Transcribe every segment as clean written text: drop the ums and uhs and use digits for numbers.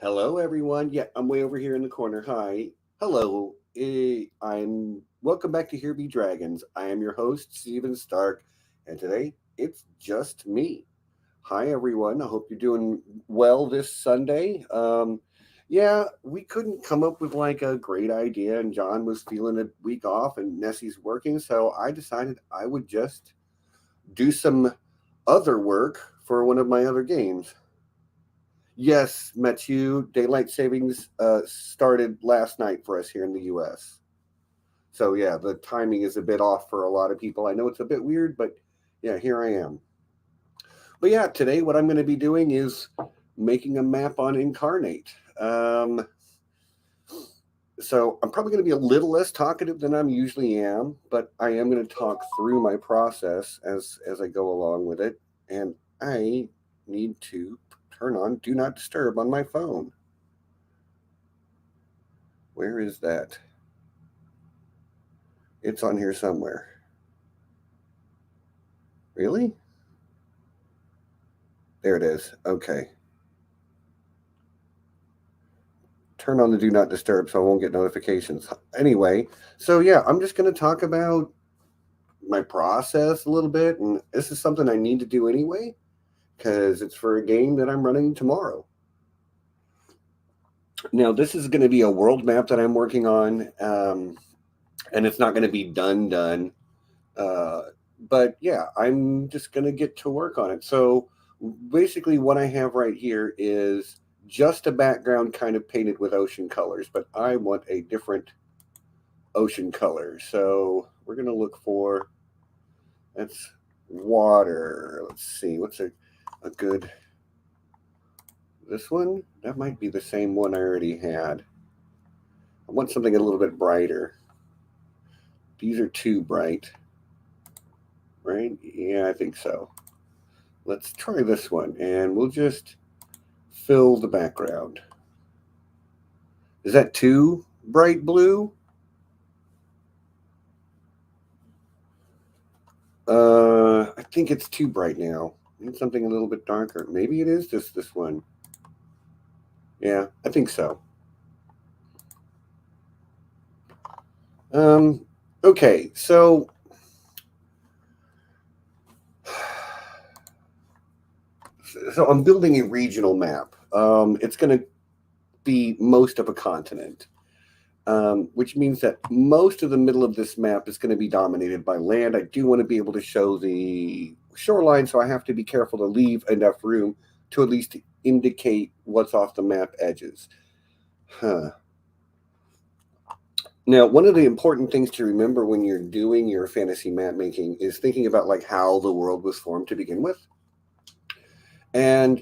Hello, everyone. Yeah, I'm way over here in the corner. Hi. Hello. I'm welcome back to Here Be Dragons. I am your host, Steven Stark, and today it's just me. Hi, everyone. I hope you're doing well this Sunday. Yeah, we couldn't come up with like a great idea, and John was feeling a week off, and Nessie's working, so I decided I would just do some other work for one of my other games. Yes, Matthew, daylight savings started last night for us here in the U.S. So yeah, the timing is a bit off for a lot of people. I know it's a bit weird, but yeah, here I am. But yeah, today what I'm going to be doing is making a map on Inkarnate. Um, so I'm probably going to be a little less talkative than I'm usually am, but I am going to talk through my process as I go along with it, and I need to turn on Do Not Disturb on my phone. Where is that? It's on here somewhere. Really? There it is. Okay. Turn on the Do Not Disturb so I won't get notifications. Anyway, so yeah, I'm just going to talk about my process a little bit. And this is something I need to do anyway because it's for a game that I'm running tomorrow. Now, this is going to be a world map that I'm working on, and it's not going to be done. Uh, but yeah, I'm just going to get to work on it. So basically, what I have right here is just a background kind of painted with ocean colors, but I want a different ocean color. So we're going to look for that's water. Let's see, what's a good. This one? That might be the same one I already had. I want something a little bit brighter. These are too bright, right? Yeah, I think so. Let's try this one, and we'll just fill the background. Is that too bright blue? I think it's too bright now. Need something a little bit darker. Maybe it is just this one. Yeah, I think so. Um, okay, so I'm building a regional map. It's going to be most of a continent, which means that most of the middle of this map is going to be dominated by land. I do want to be able to show the shoreline, so I have to be careful to leave enough room to at least indicate what's off the map edges. Huh. Now, one of the important things to remember when you're doing your fantasy map making is thinking about like how the world was formed to begin with. And,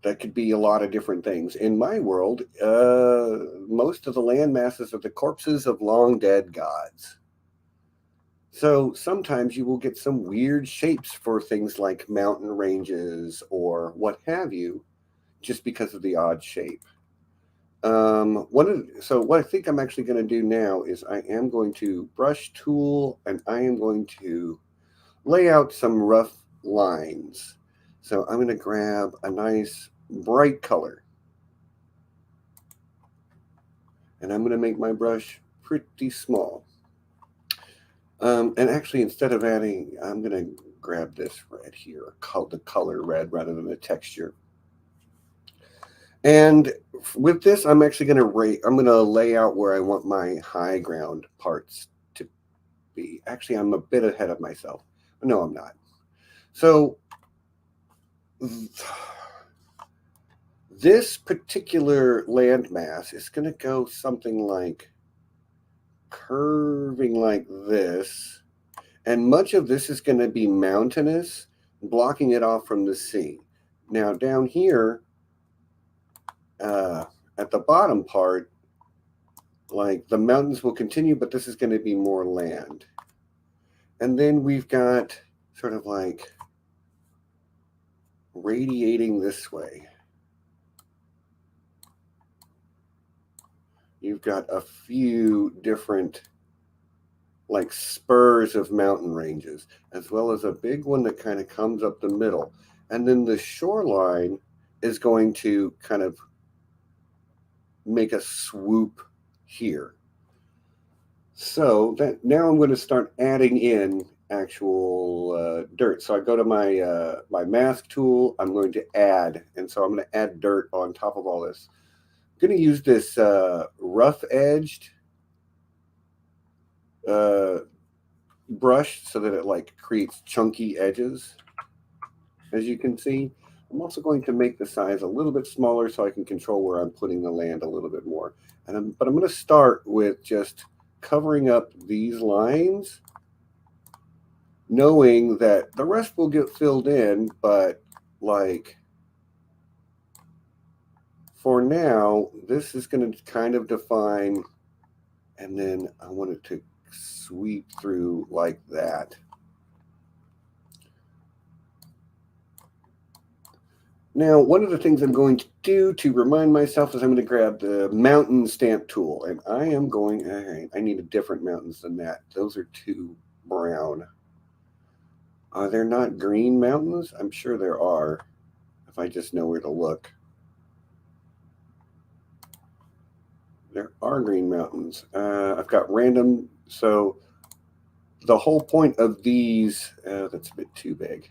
that could be a lot of different things. In my world, most of the land masses are the corpses of long dead gods. So sometimes you will get some weird shapes for things like mountain ranges or what have you, just because of the odd shape. So what I think I'm actually going to do now is I am going to brush tool and I am going to lay out some rough lines. So I'm going to grab a nice bright color. And I'm going to make my brush pretty small. And actually, instead of adding, I'm going to grab this red here, the color red rather than the texture. And with this, I'm actually going to I'm going to lay out where I want my high ground parts to be. Actually, I'm a bit ahead of myself. No, I'm not. So this particular landmass is going to go something like curving like this. And much of this is going to be mountainous, blocking it off from the sea. Now, down here, at the bottom part, like the mountains will continue, but this is going to be more land. And then we've got sort of like radiating this way. You've got a few different like spurs of mountain ranges, as well as a big one that kind of comes up the middle. And then the shoreline is going to kind of make a swoop here. So that now I'm going to start adding in actual dirt. So I go to my my mask tool. I'm going to add, and so I'm going to add dirt on top of all this. I'm going to use this rough edged brush so that it like creates chunky edges, as you can see. I'm also going to make the size a little bit smaller so I can control where I'm putting the land a little bit more. But I'm going to start with just covering up these lines, knowing that the rest will get filled in, but like for now, this is going to kind of define, and then I want it to sweep through like that. Now, one of the things I'm going to do to remind myself is I'm going to grab the mountain stamp tool, and I am going, all right, I need a different mountains than that. Those are too brown. Are there not green mountains? I'm sure there are, if I just know where to look. There are green mountains. I've got random, so the whole point of these, that's a bit too big.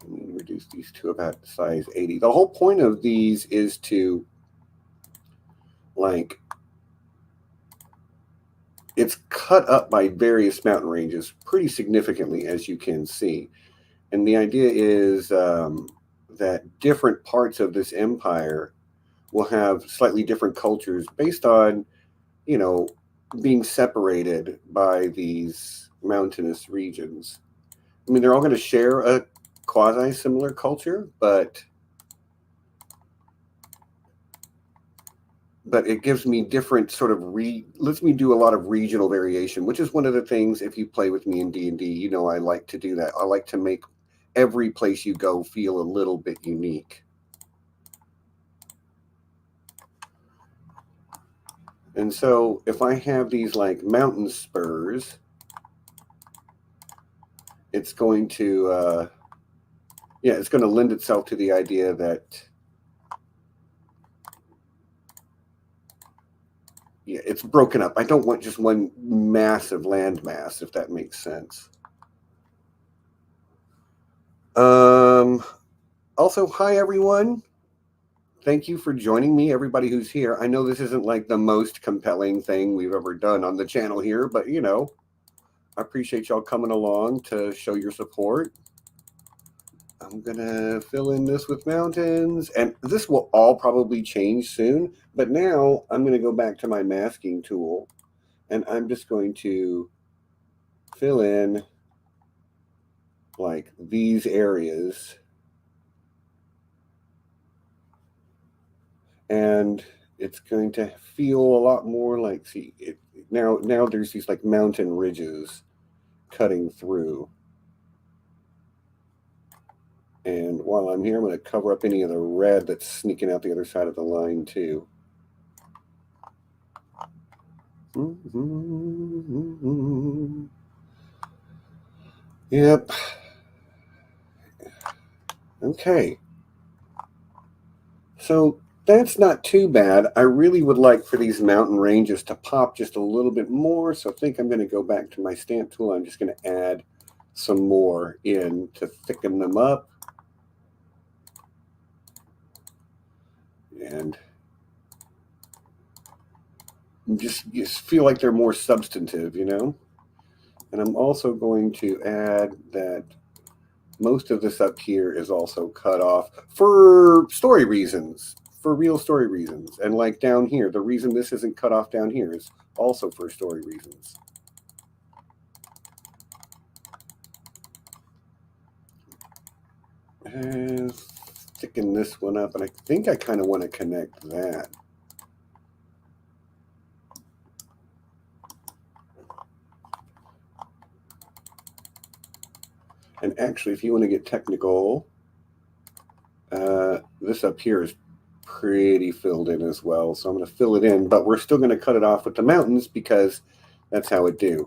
Let me reduce these to about size 80. The whole point of these is to, like, it's cut up by various mountain ranges pretty significantly, as you can see. And the idea is that different parts of this empire will have slightly different cultures based on, you know, being separated by these mountainous regions. I mean, they're all going to share a quasi-similar culture, but it gives me different sort of lets me do a lot of regional variation, which is one of the things, if you play with me in D&D, you know I like to do that. I like to make every place you go feel a little bit unique. And so if I have these like mountain spurs, it's going to, yeah, it's going to lend itself to the idea that, yeah, it's broken up. I don't want just one massive landmass, if that makes sense. Also, hi, everyone. Thank you for joining me, everybody who's here. I know this isn't like the most compelling thing we've ever done on the channel here, but, you know, I appreciate y'all coming along to show your support. I'm going to fill in this with mountains, and this will all probably change soon, but now I'm going to go back to my masking tool, and I'm just going to fill in like these areas. And it's going to feel a lot more like, see, now there's these like mountain ridges cutting through. And while I'm here, I'm going to cover up any of the red that's sneaking out the other side of the line too. Yep. Okay. So that's not too bad. I really would like for these mountain ranges to pop just a little bit more. So I think I'm going to go back to my stamp tool. I'm just going to add some more in to thicken them up. And just feel like they're more substantive, you know? And I'm also going to add that most of this up here is also cut off for story reasons, for real story reasons. And like down here, the reason this isn't cut off down here is also for story reasons. And thicken this one up, and I think I kind of want to connect that. And actually, if you want to get technical, this up here is pretty filled in as well. So I'm going to fill it in, but we're still going to cut it off with the mountains because that's how it do.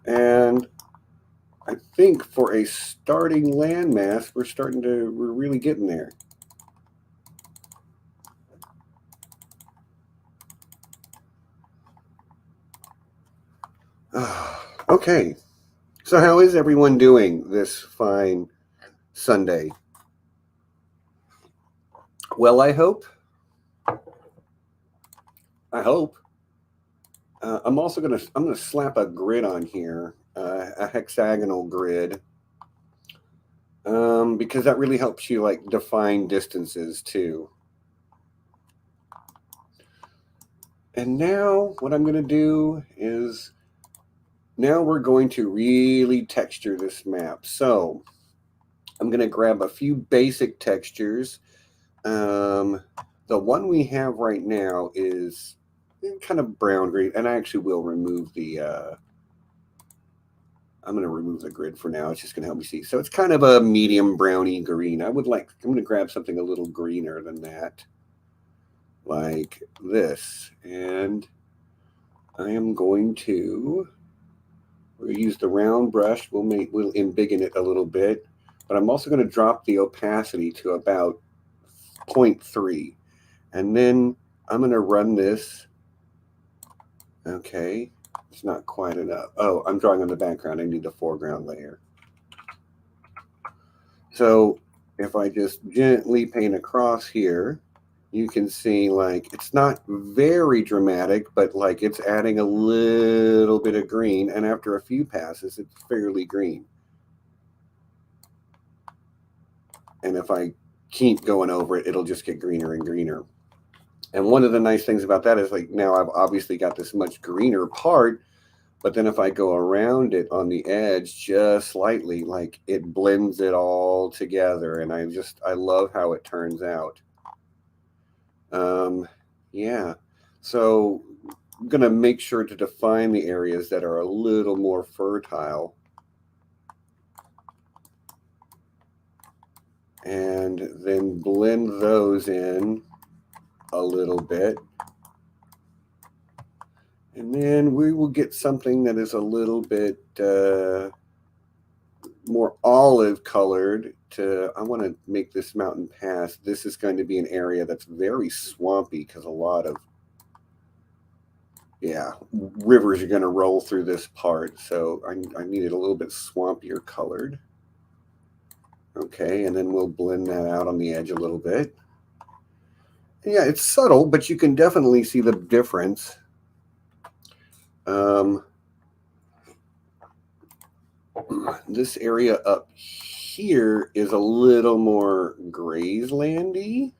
And I think for a starting landmass, we're really getting there. Okay. So how is everyone doing this fine Sunday? Well, I hope. I'm also gonna slap a grid on here, a hexagonal grid, because that really helps you like define distances too. And now what I'm gonna do is now we're going to really texture this map. So I'm gonna grab a few basic textures. The one we have right now is kind of brown green, and I actually will remove the I'm going to remove the grid for now. It's just going to help me see. So it's kind of a medium browny green. I'm going to grab something a little greener than that, like this. And I am going to use the round brush. We'll embiggen it a little bit, but I'm also going to drop the opacity to about 0.3. And then I'm going to run this. Okay, it's not quite enough. Oh, I'm drawing on the background. I need the foreground layer. So if I just gently paint across here, you can see like it's not very dramatic, but like it's adding a little bit of green. And after a few passes, it's fairly green. And if I keep going over it, it'll just get greener and greener. And one of the nice things about that is like now I've obviously got this much greener part, but then if I go around it on the edge just slightly, like it blends it all together. And I love how it turns out. Yeah. So I'm going to make sure to define the areas that are a little more fertile. And then blend those in a little bit. And then we will get something that is a little bit more olive colored. I want to make this mountain pass. This is going to be an area that's very swampy because a lot of, rivers are going to roll through this part. So I need it a little bit swampier colored. Okay, and then we'll blend that out on the edge a little bit. Yeah, it's subtle, but you can definitely see the difference. This area up here is a little more Grayslandy.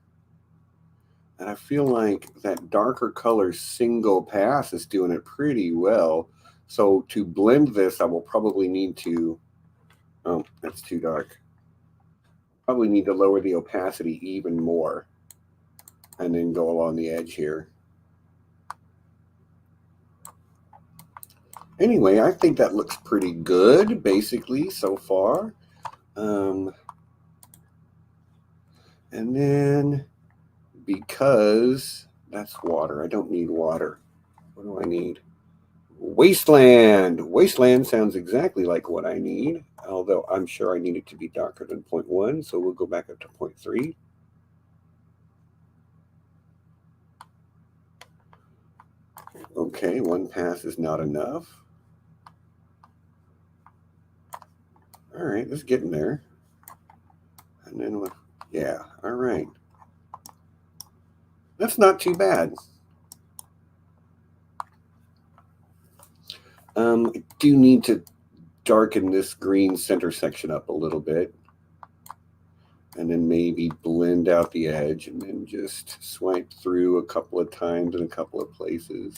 And I feel like that darker color single pass is doing it pretty well. So to blend this, I will probably need to, oh, that's too dark. Probably need to lower the opacity even more and then go along the edge here. Anyway, I think that looks pretty good, basically, so far. And then, because that's water, I don't need water. What do I need? Wasteland. Wasteland sounds exactly like what I need, although I'm sure I need it to be darker than 0.1, so we'll go back up to 0.3. Okay, one pass is not enough. All right, it's getting there. And then what? Yeah, all right. That's not too bad. I do need to darken this green center section up a little bit. And then maybe blend out the edge and then just swipe through a couple of times in a couple of places.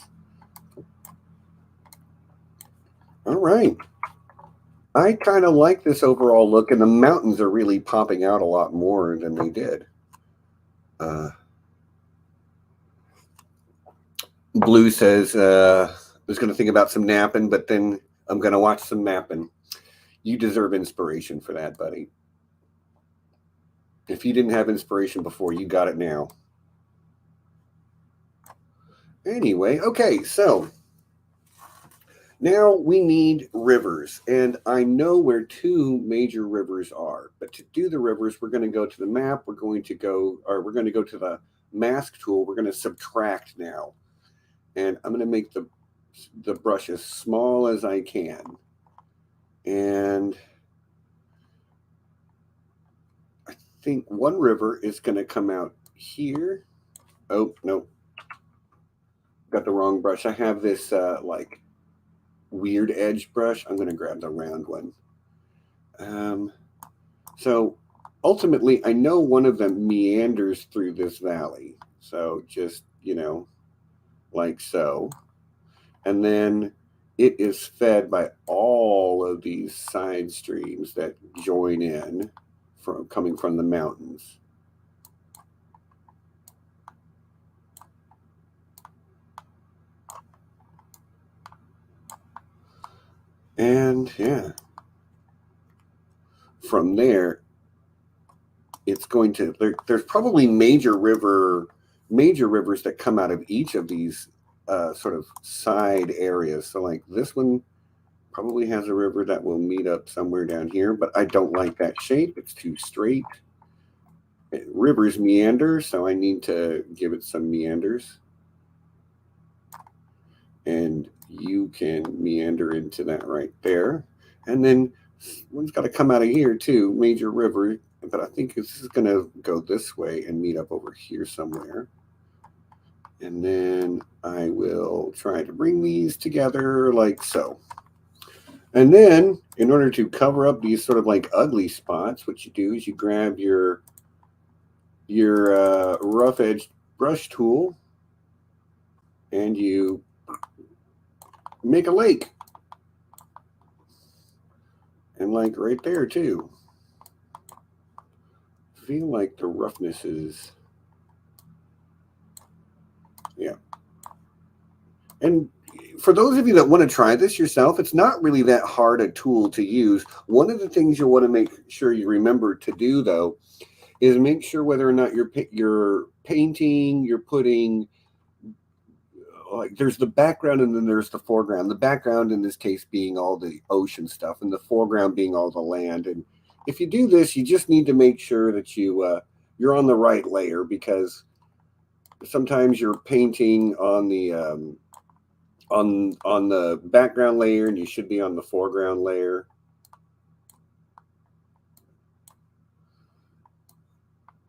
All right. I kind of like this overall look, and the mountains are really popping out a lot more than they did. Blue says, I was going to think about some napping, but then I'm going to watch some mapping. You deserve inspiration for that, buddy. If you didn't have inspiration before, you got it now. Anyway, okay, so Now we need rivers, and I know where two major rivers are. But to do the rivers, we're going to go to the map. We're going to go to the mask tool. We're going to subtract now, and I'm going to make the brush as small as I can, and I think one river is going to come out here. Oh no, got the wrong brush. I have this like weird edge brush. I'm going to grab the round one. So ultimately, I know one of them meanders through this valley. So just, like so. And then it is fed by all of these side streams that join in coming from the mountains. And yeah, from there, it's going to there's probably major rivers that come out of each of these sort of side areas. So like this one probably has a river that will meet up somewhere down here, but I don't like that shape. It's too straight. Rivers meander, so I need to give it some meanders. And you can meander into that right there. And then one's got to come out of here too, major river. But I think this is going to go this way and meet up over here somewhere. And then I will try to bring these together like so. And then in order to cover up these sort of like ugly spots, what you do is you grab your rough edged brush tool and you make a lake. And like right there too. Feel like the roughness is, yeah. And for those of you that want to try this yourself, it's not really that hard a tool to use. One of the things you want to make sure you remember to do, though, is make sure whether or not you're painting, you're putting, like there's the background and then there's the foreground. The background in this case being all the ocean stuff and the foreground being all the land. And if you do this, you just need to make sure that you're on the right layer, because sometimes you're painting on the on the background layer and you should be on the foreground layer.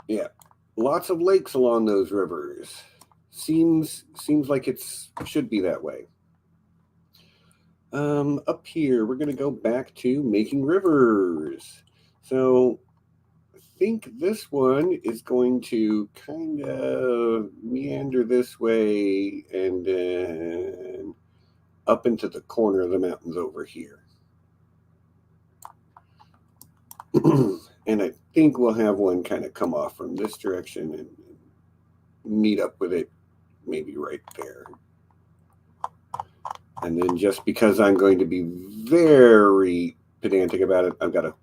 Yeah, lots of lakes along those rivers. Seems like it should be that way. Up here, we're going to go back to making rivers. So I think this one is going to kind of meander this way and then up into the corner of the mountains over here. And I think we'll have one kind of come off from this direction and meet up with it maybe right there. And then just because I'm going to be very pedantic about it, I've got to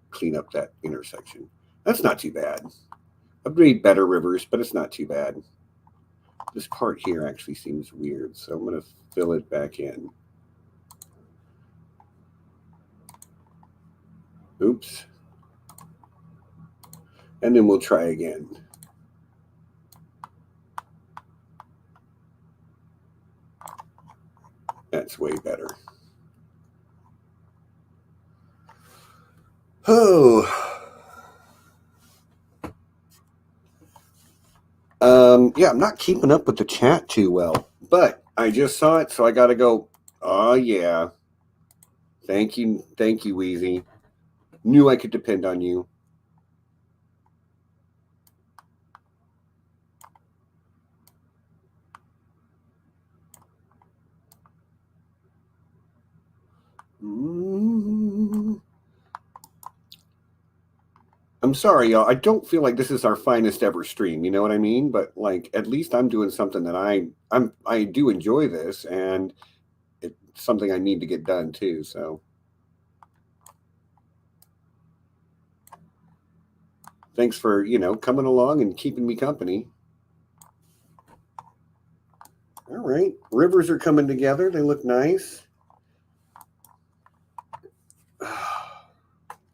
clean up that intersection. That's not too bad. I've made better rivers, but it's not too bad. This part here actually seems weird, so I'm going to fill it back in. Oops. And then we'll try again. That's way better. Oh. Yeah, I'm not keeping up with the chat too well, but I just saw it, so I got to go. Oh, yeah. Thank you, Wheezy. Knew I could depend on you. I'm sorry, y'all. I don't feel like this is our finest ever stream. You know what I mean? But like, at least I'm doing something that I do enjoy this, and it's something I need to get done too. So, thanks for coming along and keeping me company. All right, rivers are coming together. They look nice.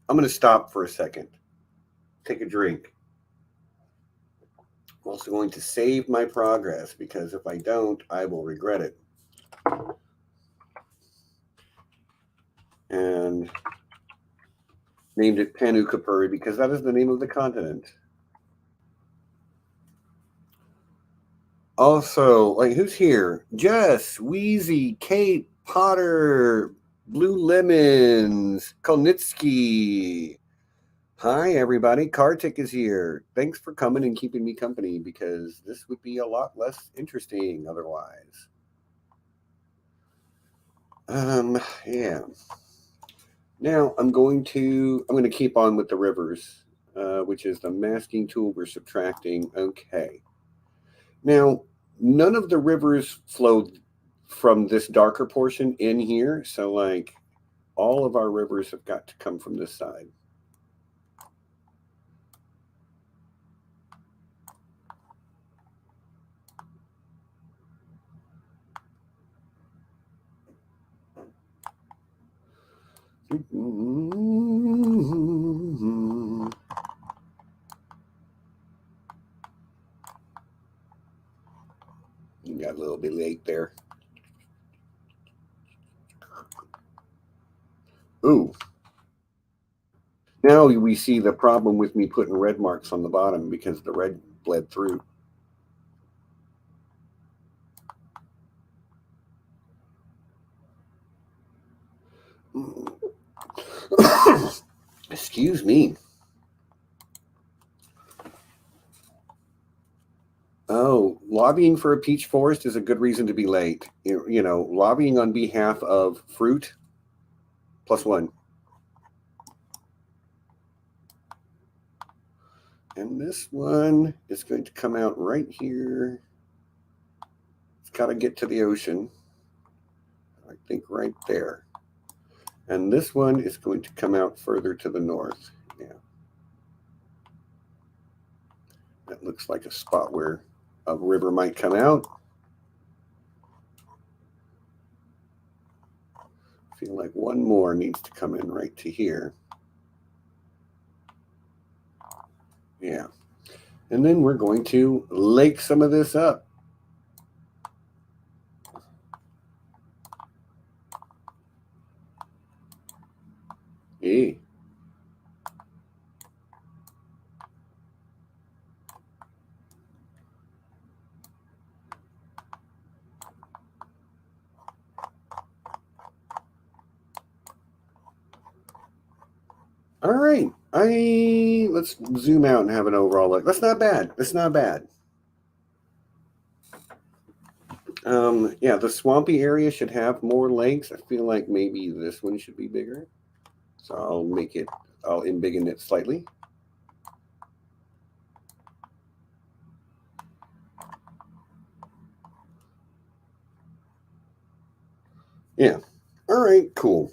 I'm going to stop for a second. Take a drink. I'm also going to save my progress because if I don't, I will regret it. And named it Panu-Kapuri because that is the name of the continent. Also, like, who's here? Jess, Wheezy, Kate, Potter, Blue Lemons, Kolnitsky. Hi, everybody. Kartik is here. Thanks for coming and keeping me company because this would be a lot less interesting otherwise. Yeah. Now I'm going to keep on with the rivers, which is the masking tool we're subtracting. Okay. Now, none of the rivers flow from this darker portion in here, so like all of our rivers have got to come from this side. You got a little bit late there. Ooh. Now we see the problem with me putting red marks on the bottom because the red bled through. Excuse me. Oh, lobbying for a peach forest is a good reason to be late. You know, lobbying on behalf of fruit, +1. And this one is going to come out right here. It's got to get to the ocean. I think right there. And this one is going to come out further to the north. Yeah. That looks like a spot where a river might come out. I feel like one more needs to come in right to here. Yeah. And then we're going to lake some of this up. Yeah. All right. Let's zoom out and have an overall look. That's not bad. That's not bad. Yeah, the swampy area should have more lakes. I feel like maybe this one should be bigger. So I'll embiggen it slightly. Yeah. All right, cool.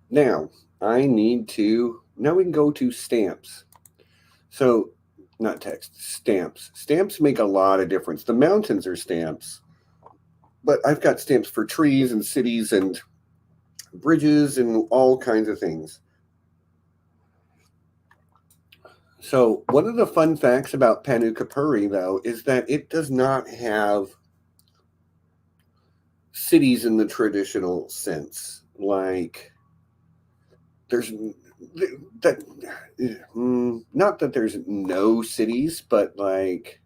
Now, now we can go to stamps. So, not text, stamps. Stamps make a lot of difference. The mountains are stamps, but I've got stamps for trees and cities and bridges and all kinds of things. So, one of the fun facts about Panu-Kapuri, though, is that it does not have cities in the traditional sense. Like, there's that, not that there's no cities, but like,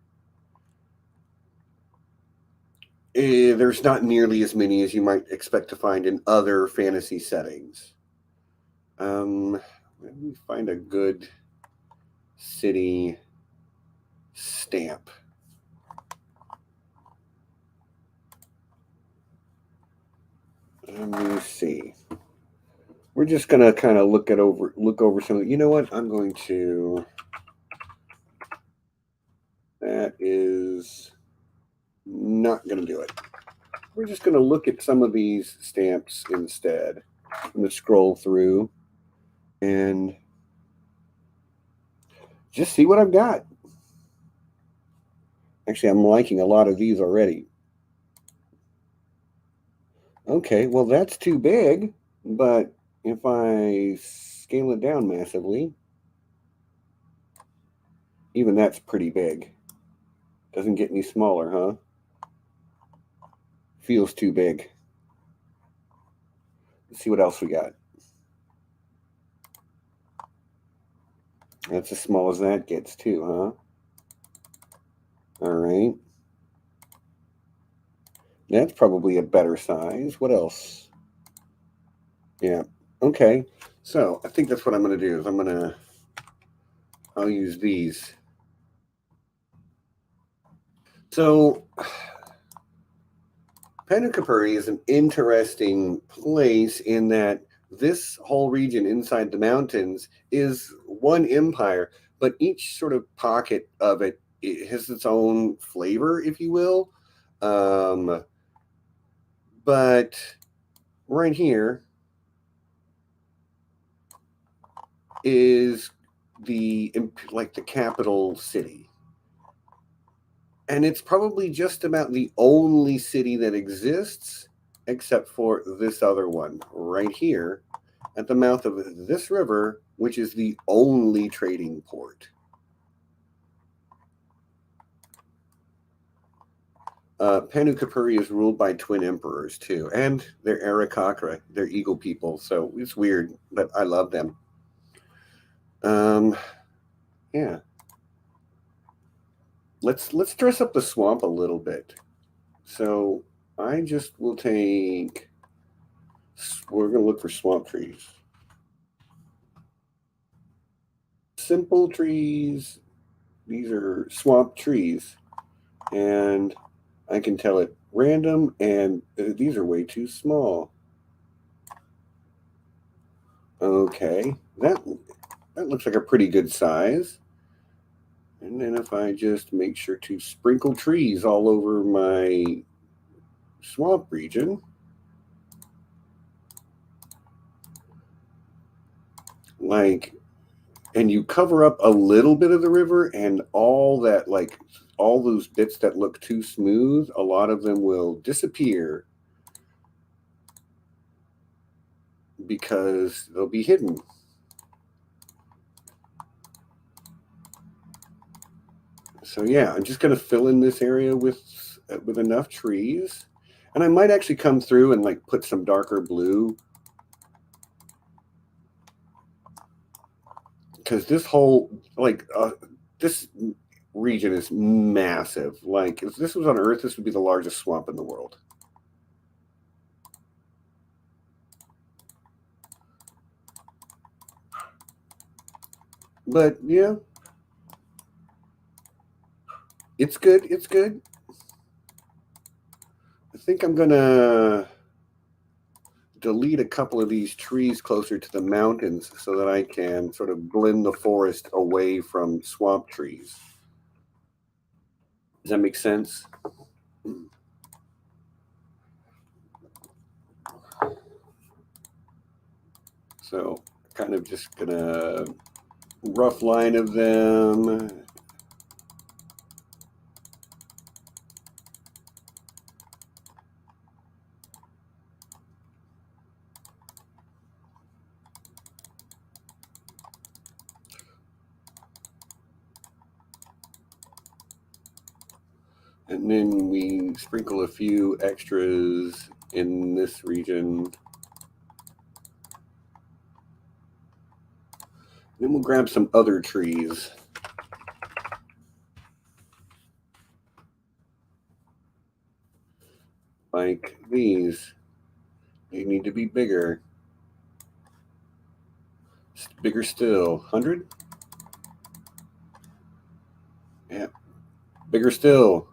there's not nearly as many as you might expect to find in other fantasy settings. Let me find a good city stamp. Let me see. We're just gonna kind of look over some. You know what? I'm going to. That is not gonna do it. We're just gonna look at some of these stamps instead. I'm gonna scroll through and just see what I've got. Actually, I'm liking a lot of these already. Okay, well, that's too big, but if I scale it down massively. Even that's pretty big. Doesn't get any smaller, huh? Feels too big. Let's see what else we got. That's as small as that gets too, huh? All right. That's probably a better size. What else? Yeah. Okay. So I think that's what I'm going to do is I'll use these. So Penukapuri is an interesting place in that this whole region inside the mountains is one empire, but each sort of pocket of it has its own flavor, if you will. But right here is the capital city. And it's probably just about the only city that exists, except for this other one right here at the mouth of this river, which is the only trading port. Penukapuri is ruled by twin emperors too, and they're Arakakra, they're eagle people, so it's weird, but I love them. Yeah. Let's dress up the swamp a little bit. So I just will take. We're gonna look for swamp trees. Simple trees. These are swamp trees, and I can tell it random, and these are way too small. Okay, that looks like a pretty good size. And then if I just make sure to sprinkle trees all over my swamp region, and you cover up a little bit of the river, and all those bits that look too smooth, a lot of them will disappear because they'll be hidden. So yeah, I'm just going to fill in this area with enough trees, and I might actually come through and put some darker blue, because this whole this region is massive. If this was on Earth, this would be the largest swamp in the world. But yeah, it's good. It's good. I think I'm gonna delete a couple of these trees closer to the mountains so that I can sort of blend the forest away from swamp trees. Does that make sense? So kind of just gonna rough line of them. And then we sprinkle a few extras in this region. Then we'll grab some other trees. Like these. They need to be bigger. Bigger still. 100? Yeah. Bigger still.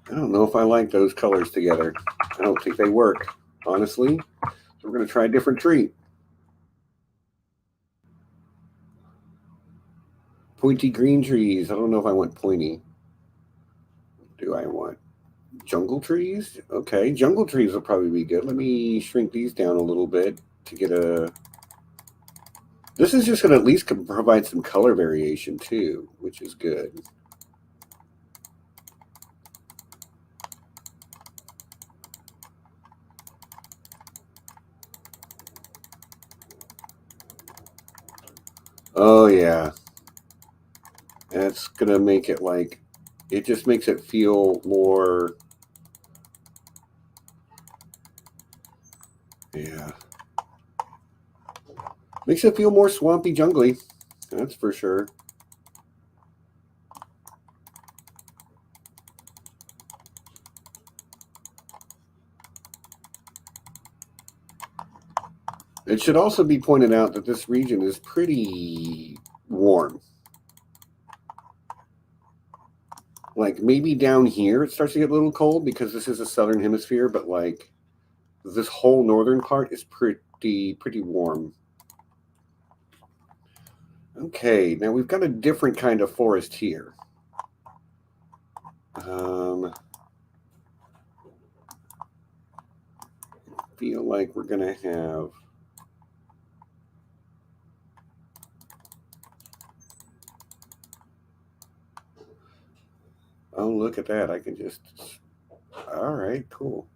I don't know if I like those colors together. I don't think they work, honestly. So we're going to try a different tree. Pointy green trees. I don't know if I want pointy. Do I want jungle trees? Okay, jungle trees will probably be good. Let me shrink these down a little bit to get a This is just going to at least provide some color variation too, which is good. Oh yeah. That's going to make it like, it just makes it feel more, yeah. Makes it feel more swampy jungly. That's for sure. It should also be pointed out that this region is pretty warm. Like maybe down here it starts to get a little cold because this is a southern hemisphere, but like this whole northern part is pretty warm. Okay, now we've got a different kind of forest here. I feel like we're gonna have oh, look at that. I can just all right, cool.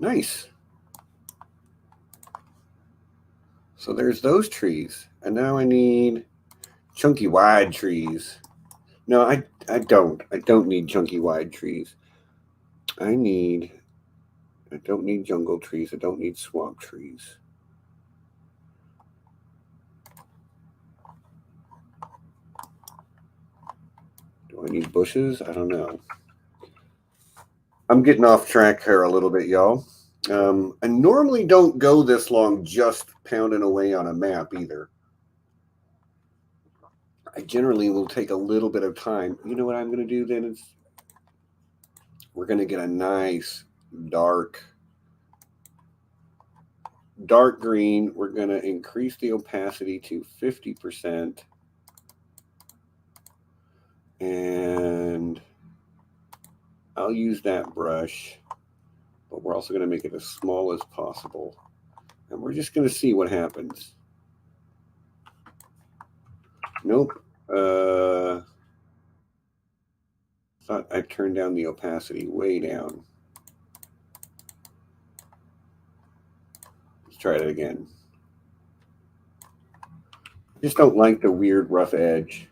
Nice. So there's those trees. And now I need chunky wide trees. No, I don't. I don't need chunky wide trees. I don't need jungle trees. I don't need swamp trees. Do I need bushes? I don't know. I'm getting off track here a little bit, y'all. I normally don't go this long just pounding away on a map either. I generally will take a little bit of time. You know what I'm going to do then? We're going to get a nice dark green. We're going to increase the opacity to 50%. And I'll use that brush, but we're also going to make it as small as possible. And we're just going to see what happens. Nope. Thought I turned down the opacity way down. Let's try it again. I just don't like the weird rough edge.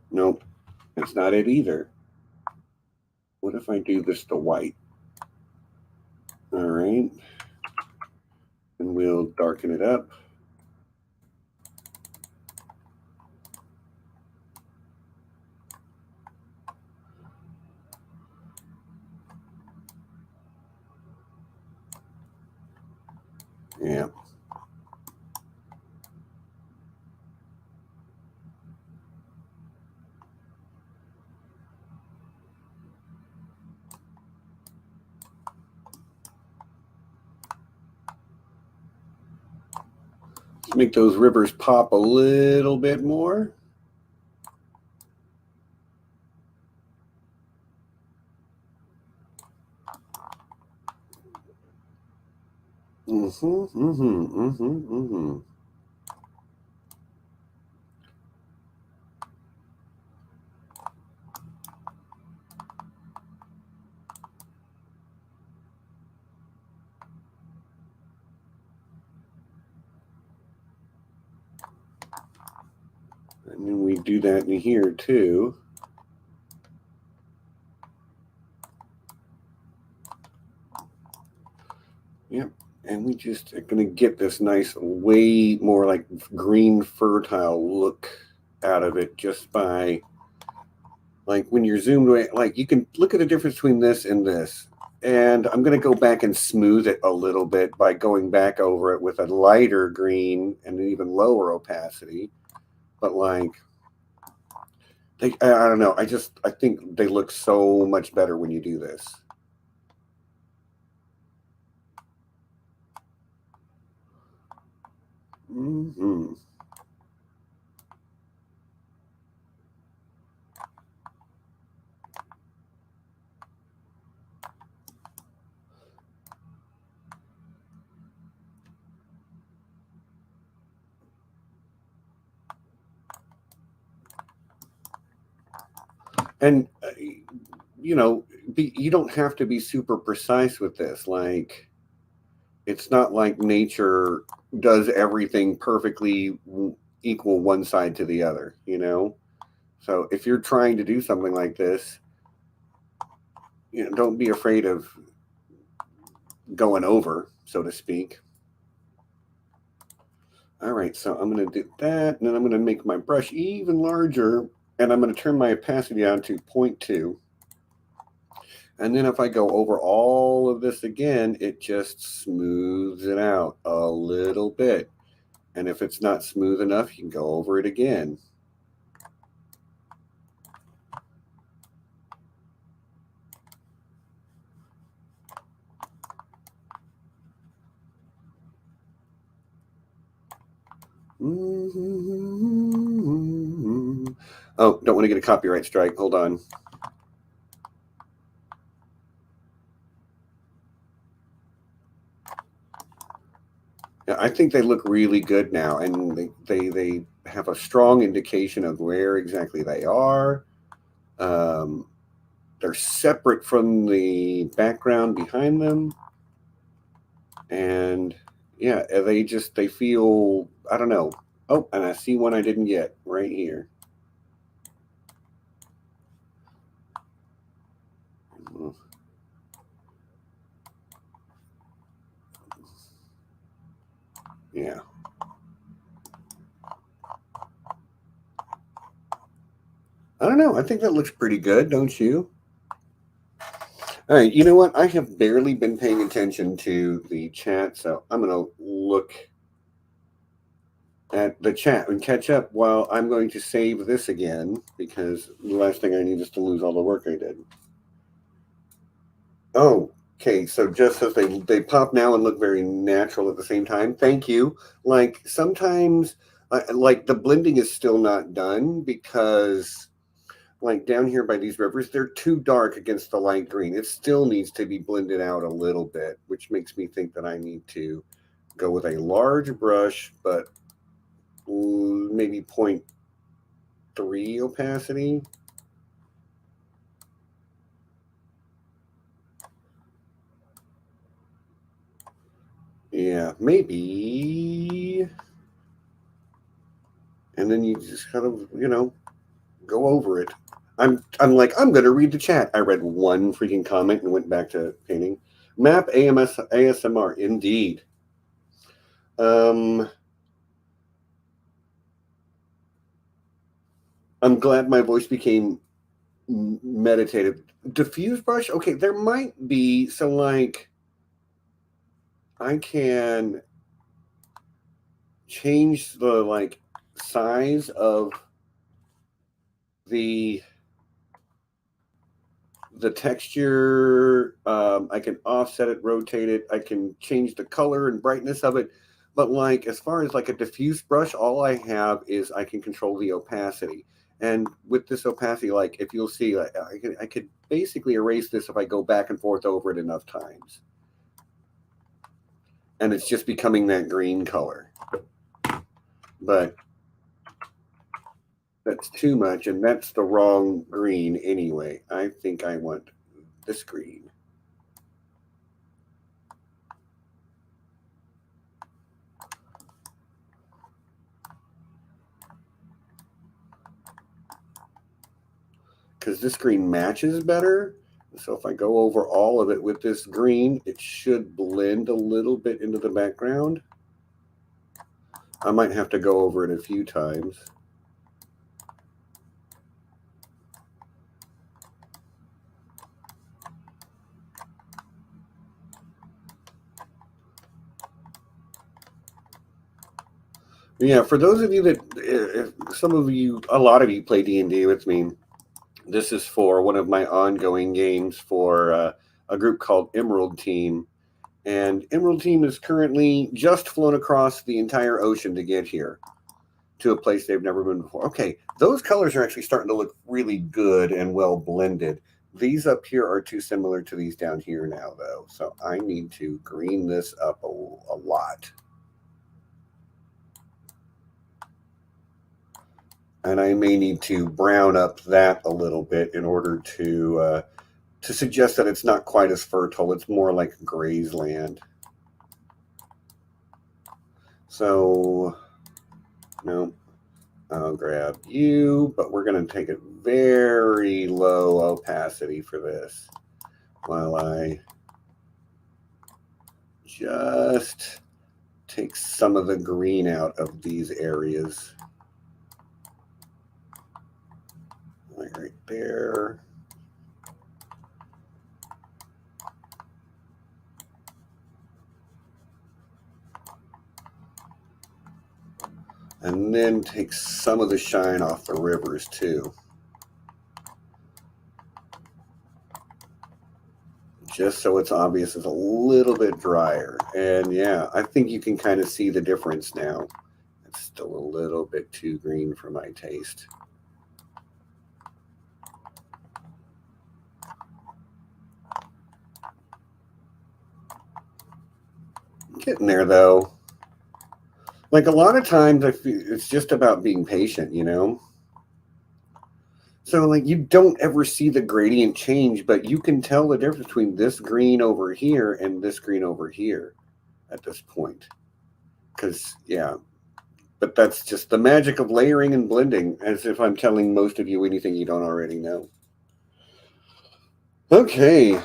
Nope, it's not it either. What if I do this to white? All right. And we'll darken it up. Yeah. Let's make those rivers pop a little bit more. And then we do that in here too. Yep. And we just are going to get this nice, way more like green fertile look out of it just by, like when you're zoomed away, like you can look at the difference between this and this. And I'm going to go back and smooth it a little bit by going back over it with a lighter green and an even lower opacity. But like, I don't know. I think they look so much better when you do this. Mm-hmm. And, you know, you don't have to be super precise with this. Like, it's not like nature does everything perfectly equal one side to the other, you know? So if you're trying to do something like this, you know, don't be afraid of going over, so to speak. All right, so I'm going to do that, and then I'm going to make my brush even larger, and I'm going to turn my opacity down to 0.2. And then if I go over all of this again, it just smooths it out a little bit. And if it's not smooth enough, you can go over it again. Oh, don't want to get a copyright strike. Hold on. Yeah, I think they look really good now, and they have a strong indication of where exactly they are. They're separate from the background behind them, and yeah, they feel, I don't know. Oh, and I see one I didn't get right here. Yeah. I don't know. I think that looks pretty good, don't you? All right. You know what? I have barely been paying attention to the chat, so I'm going to look at the chat and catch up while I'm going to save this again, because the last thing I need is to lose all the work I did. Oh, okay. So just as they pop now and look very natural at the same time. Thank you. Like sometimes, like the blending is still not done because, like down here by these rivers, they're too dark against the light green. It still needs to be blended out a little bit, which makes me think that I need to go with a large brush, but maybe 0.3 opacity. Yeah, maybe. And then you just kind of, you know, go over it. I'm like, I'm gonna read the chat. I read one freaking comment and went back to painting. Map AMS ASMR, indeed. I'm glad my voice became meditative. Diffuse brush, okay, there might be, so like I can change the like size of the texture. I can offset it, rotate it. I can change the color and brightness of it. But like as far as like a diffuse brush, all I have is I can control the opacity. And with this opacity, like if you'll see, like, I could basically erase this if I go back and forth over it enough times. And it's just becoming that green color. But that's too much, and that's the wrong green anyway. I think I want this green. Because this green matches better. So if I go over all of it with this green, it should blend a little bit into the background. I might have to go over it a few times. Yeah, for those of you that, some of you, a lot of you play D&D with me, this is for one of my ongoing games for a group called Emerald Team. And Emerald Team is currently just flown across the entire ocean to get here, to a place they've never been before. Okay, those colors are actually starting to look really good and well blended. These up here are too similar to these down here now, though. So I need to green this up a lot. And I may need to brown up that a little bit in order to suggest that it's not quite as fertile. It's more like graze land. So, no, I'll grab you, but we're going to take a very low opacity for this while I just take some of the green out of these areas. Like right there. And then take some of the shine off the rivers too. Just so it's obvious it's a little bit drier. And yeah, I think you can kind of see the difference now. It's still a little bit too green for my taste. Getting there though. Like a lot of times I feel it's just about being patient, you know? So like you don't ever see the gradient change, but you can tell the difference between this green over here and this green over here at this point. Because, yeah, but that's just the magic of layering and blending, as if I'm telling most of you anything you don't already know. Okay.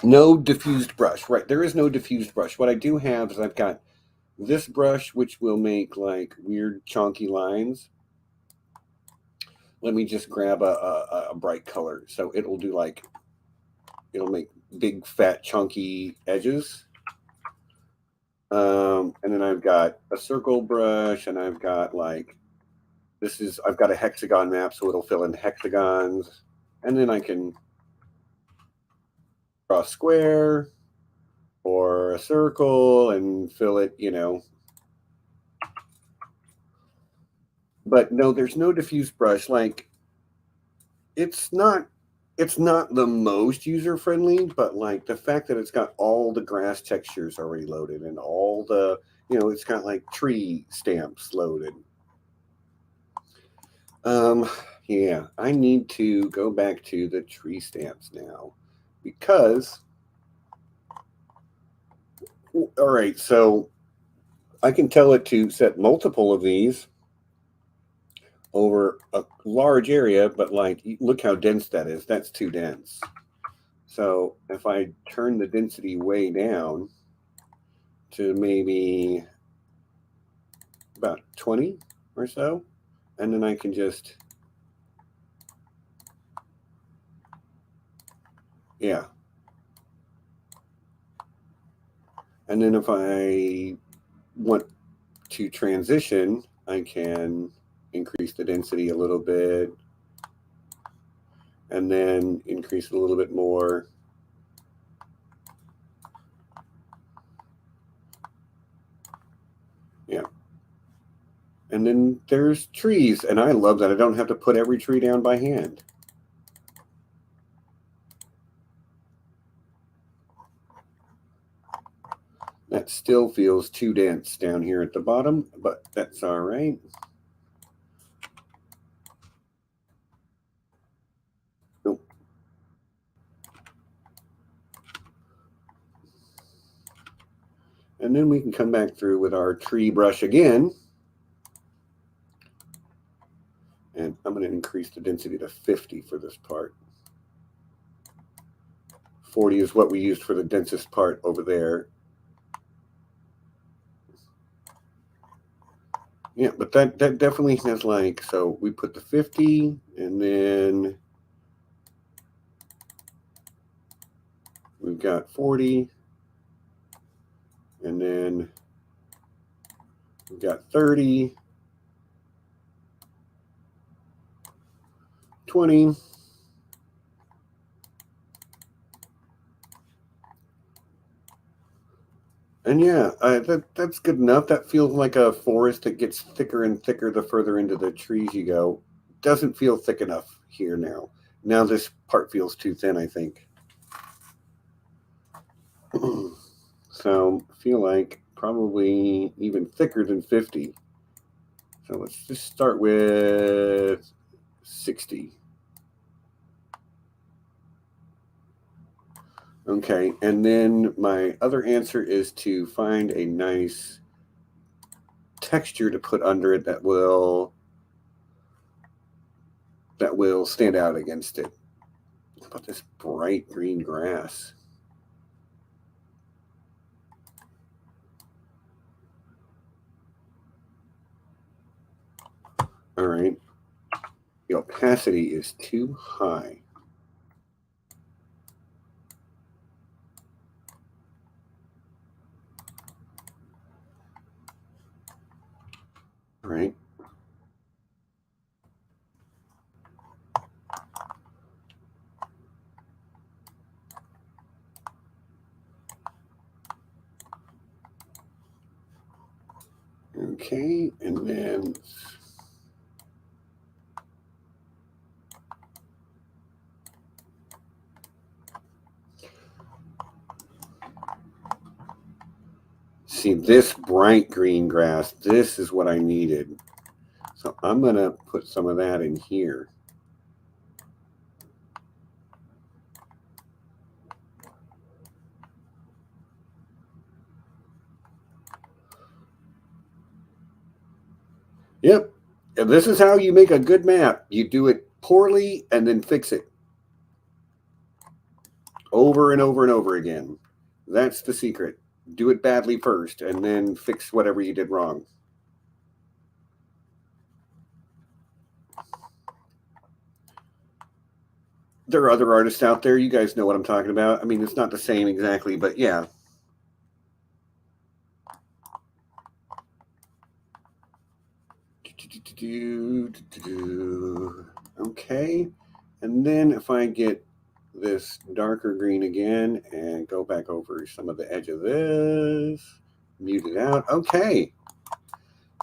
No diffused brush. Right, there is no diffused brush. What I do have is I've got this brush, which will make like weird chunky lines. Let me just grab a bright color. So it'll do like, it'll make big, fat, chunky edges. And then I've got a circle brush, and I've got like, I've got a hexagon map, so it'll fill in hexagons. And then I can draw a square or a circle and fill it, you know. But no, there's no diffuse brush. Like, it's not the most user-friendly, but like the fact that it's got all the grass textures already loaded and all the, you know, it's got like tree stamps loaded. Yeah, I need to go back to the tree stamps now because, all right, so I can tell it to set multiple of these over a large area, but like, look how dense that is. That's too dense. So if I turn the density way down to maybe about 20 or so, and then I can just, yeah. And then if I want to transition, I can increase the density a little bit and then increase it a little bit more. Yeah. And then there's trees, and I love that I don't have to put every tree down by hand. That still feels too dense down here at the bottom, but that's all right. Nope. And then we can come back through with our tree brush again. And I'm going to increase the density to 50 for this part. 40 is what we used for the densest part over there. Yeah, but that definitely has like, so we put the 50 and then we've got 40 and then we've got 30, 20, and yeah, that's good enough. That feels like a forest that gets thicker and thicker the further into the trees you go. Doesn't feel thick enough here now. Now this part feels too thin, I think. So I feel like probably even thicker than 50. So let's just start with 60. Okay, and then my other answer is to find a nice texture to put under it that will stand out against it. How about this bright green grass? All right. The opacity is too high. All right. Okay, and then see this bright green grass. This is what I needed. So I'm going to put some of that in here. Yep. And this is how you make a good map. You do it poorly and then fix it. Over and over and over again. That's the secret. Do it badly first and then fix whatever you did wrong. There are other artists out there. You guys know what I'm talking about. I mean, it's not the same exactly, but yeah. Okay. And then if I get this darker green again and go back over some of the edge of this, mute it out. Okay.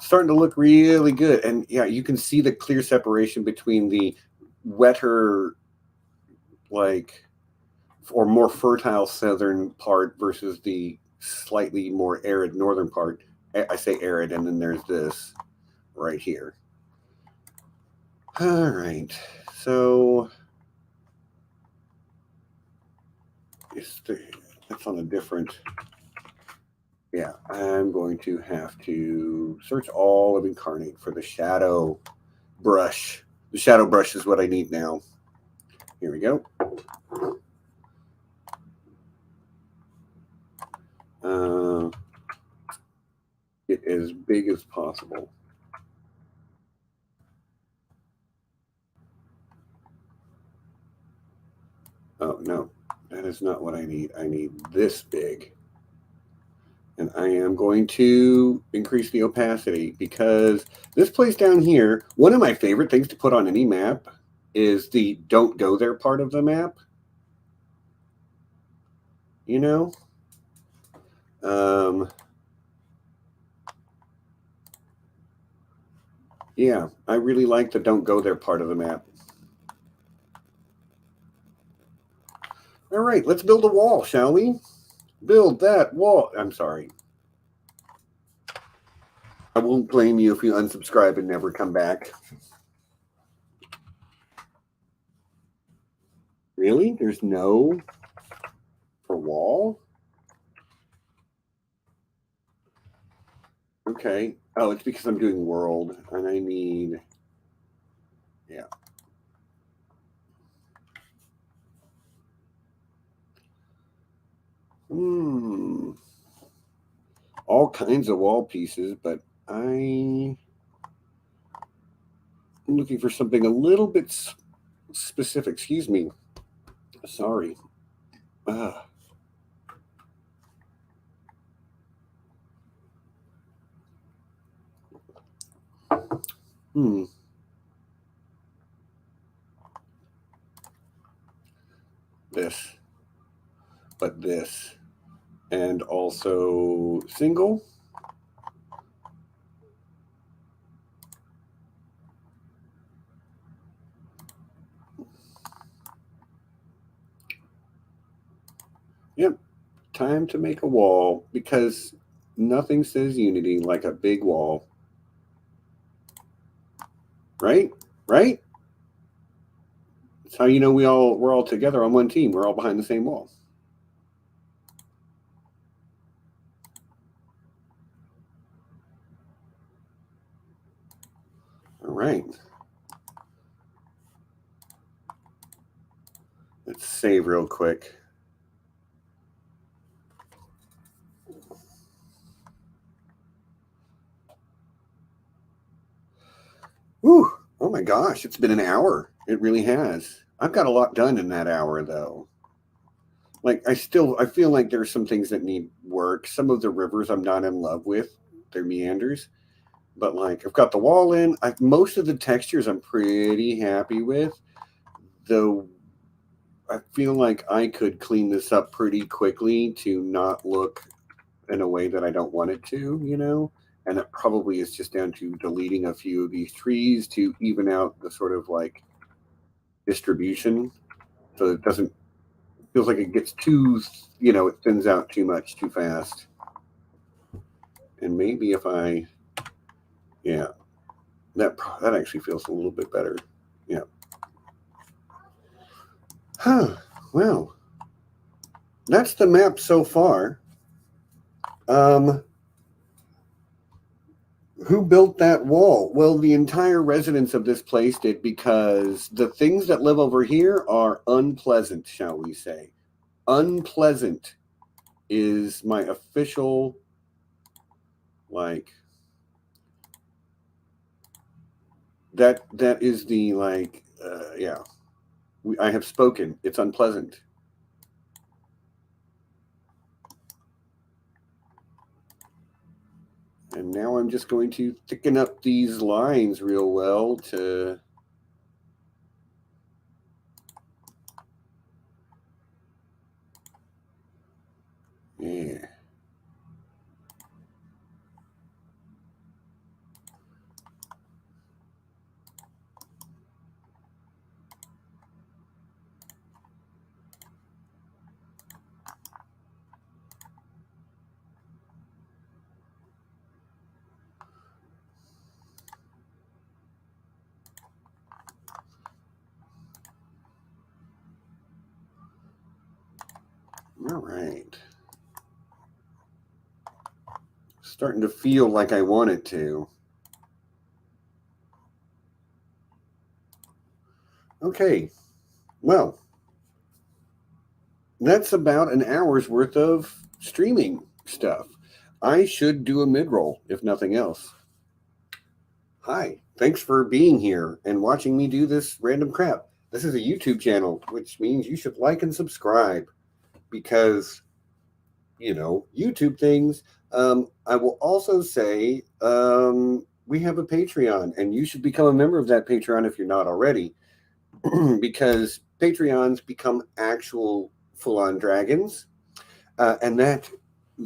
Starting to look really good. And yeah, you can see the clear separation between the wetter, like, or more fertile southern part versus the slightly more arid northern part. I say arid, and then there's this right here. All right. So that's on a different. Yeah, I'm going to have to search all of Inkarnate for the shadow brush. The shadow brush is what I need now. Here we go. Get as big as possible. Oh, no, that is not what I need. I need this big. And I am going to increase the opacity because this place down here, one of my favorite things to put on any map is the don't go there part of the map. You know? Yeah, I really like the don't go there part of the map. All right, let's build a wall, shall we? Build that wall. I'm sorry. I won't blame you if you unsubscribe and never come back. Really? There's no for wall? Okay. Oh, it's because I'm doing world and I need, yeah. All kinds of wall pieces, but I'm looking for something a little bit specific. Excuse me. Sorry. This, but this, and also single. Yep. Time to make a wall, because nothing says unity like a big wall. Right? Right? That's how you know we're all together on one team. We're all behind the same wall. All right. Let's save real quick. Whew. Oh my gosh, it's been an hour. It really has. I've got a lot done in that hour, though. Like, I feel like there's some things that need work. Some of the rivers I'm not in love with. They're meanders. But, like, I've got the wall in. Most of the textures I'm pretty happy with. Though I feel like I could clean this up pretty quickly to not look in a way that I don't want it to, you know? And it probably is just down to deleting a few of these trees to even out the sort of like distribution. So it doesn't, feels like it gets too, it thins out too much too fast. And maybe if that actually feels a little bit better. Yeah. Huh. Well, that's the map so far. Who built that wall? Well, the entire residents of this place did, because the things that live over here are unpleasant, shall we say. Unpleasant is my official, like, that is the, like, I have spoken. It's unpleasant. And now I'm just going to thicken up these lines real well to... Yeah. All right. Starting to feel like I want it to. Okay. Well, that's about an hour's worth of streaming stuff. I should do a mid-roll, if nothing else. Hi, thanks for being here and watching me do this random crap. This is a YouTube channel, which means you should like and subscribe, because, YouTube things. I will also say we have a Patreon, and you should become a member of that Patreon if you're not already, because Patreons become actual full-on dragons, and that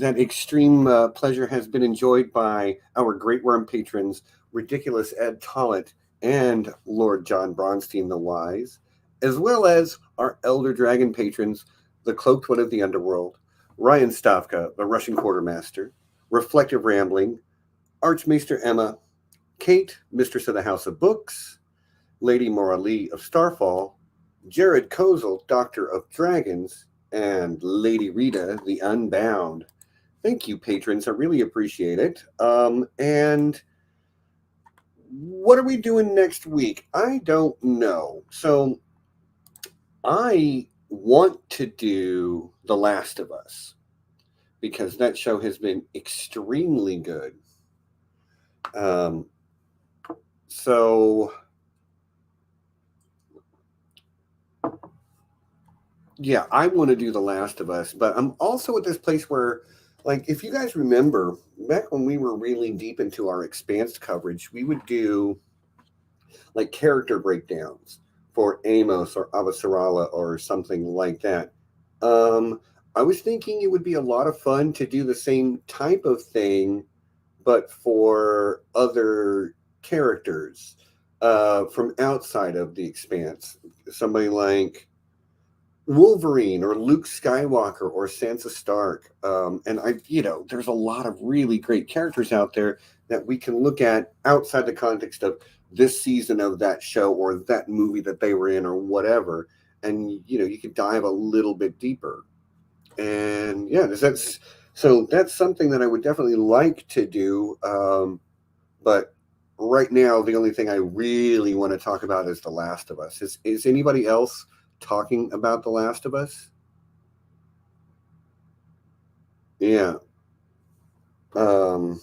extreme pleasure has been enjoyed by our Great Worm patrons, Ridiculous Ed Tollett and Lord John Bronsteen the Wise, as well as our Elder Dragon patrons, the Cloaked One of the Underworld, Ryan Stavka, the Russian Quartermaster, Reflective Rambling, Arch-Maester Emma, Kate, Mistress of the House of Books, Lady Maura Lee of Starfall, Jared Kozal, Doctor of Dragons, and Lady Rita, the Unbound. Thank you, patrons. I really appreciate it. And what are we doing next week? I don't know. So I want to do The Last of Us, because that show has been extremely good. So yeah, I want to do The Last of Us, but I'm also at this place where, like, if you guys remember, back when we were really deep into our Expanse coverage, we would do, like, character breakdowns for Amos or Avasarala or something like that. I was thinking it would be a lot of fun to do the same type of thing, but for other characters from outside of the Expanse. Somebody like Wolverine or Luke Skywalker or Sansa Stark. And there's a lot of really great characters out there that we can look at outside the context of this season of that show or that movie that they were in or whatever. And, you can dive a little bit deeper. And yeah, that's something that I would definitely like to do. But right now, the only thing I really want to talk about is The Last of Us. Is anybody else talking about The Last of Us? Yeah. Um,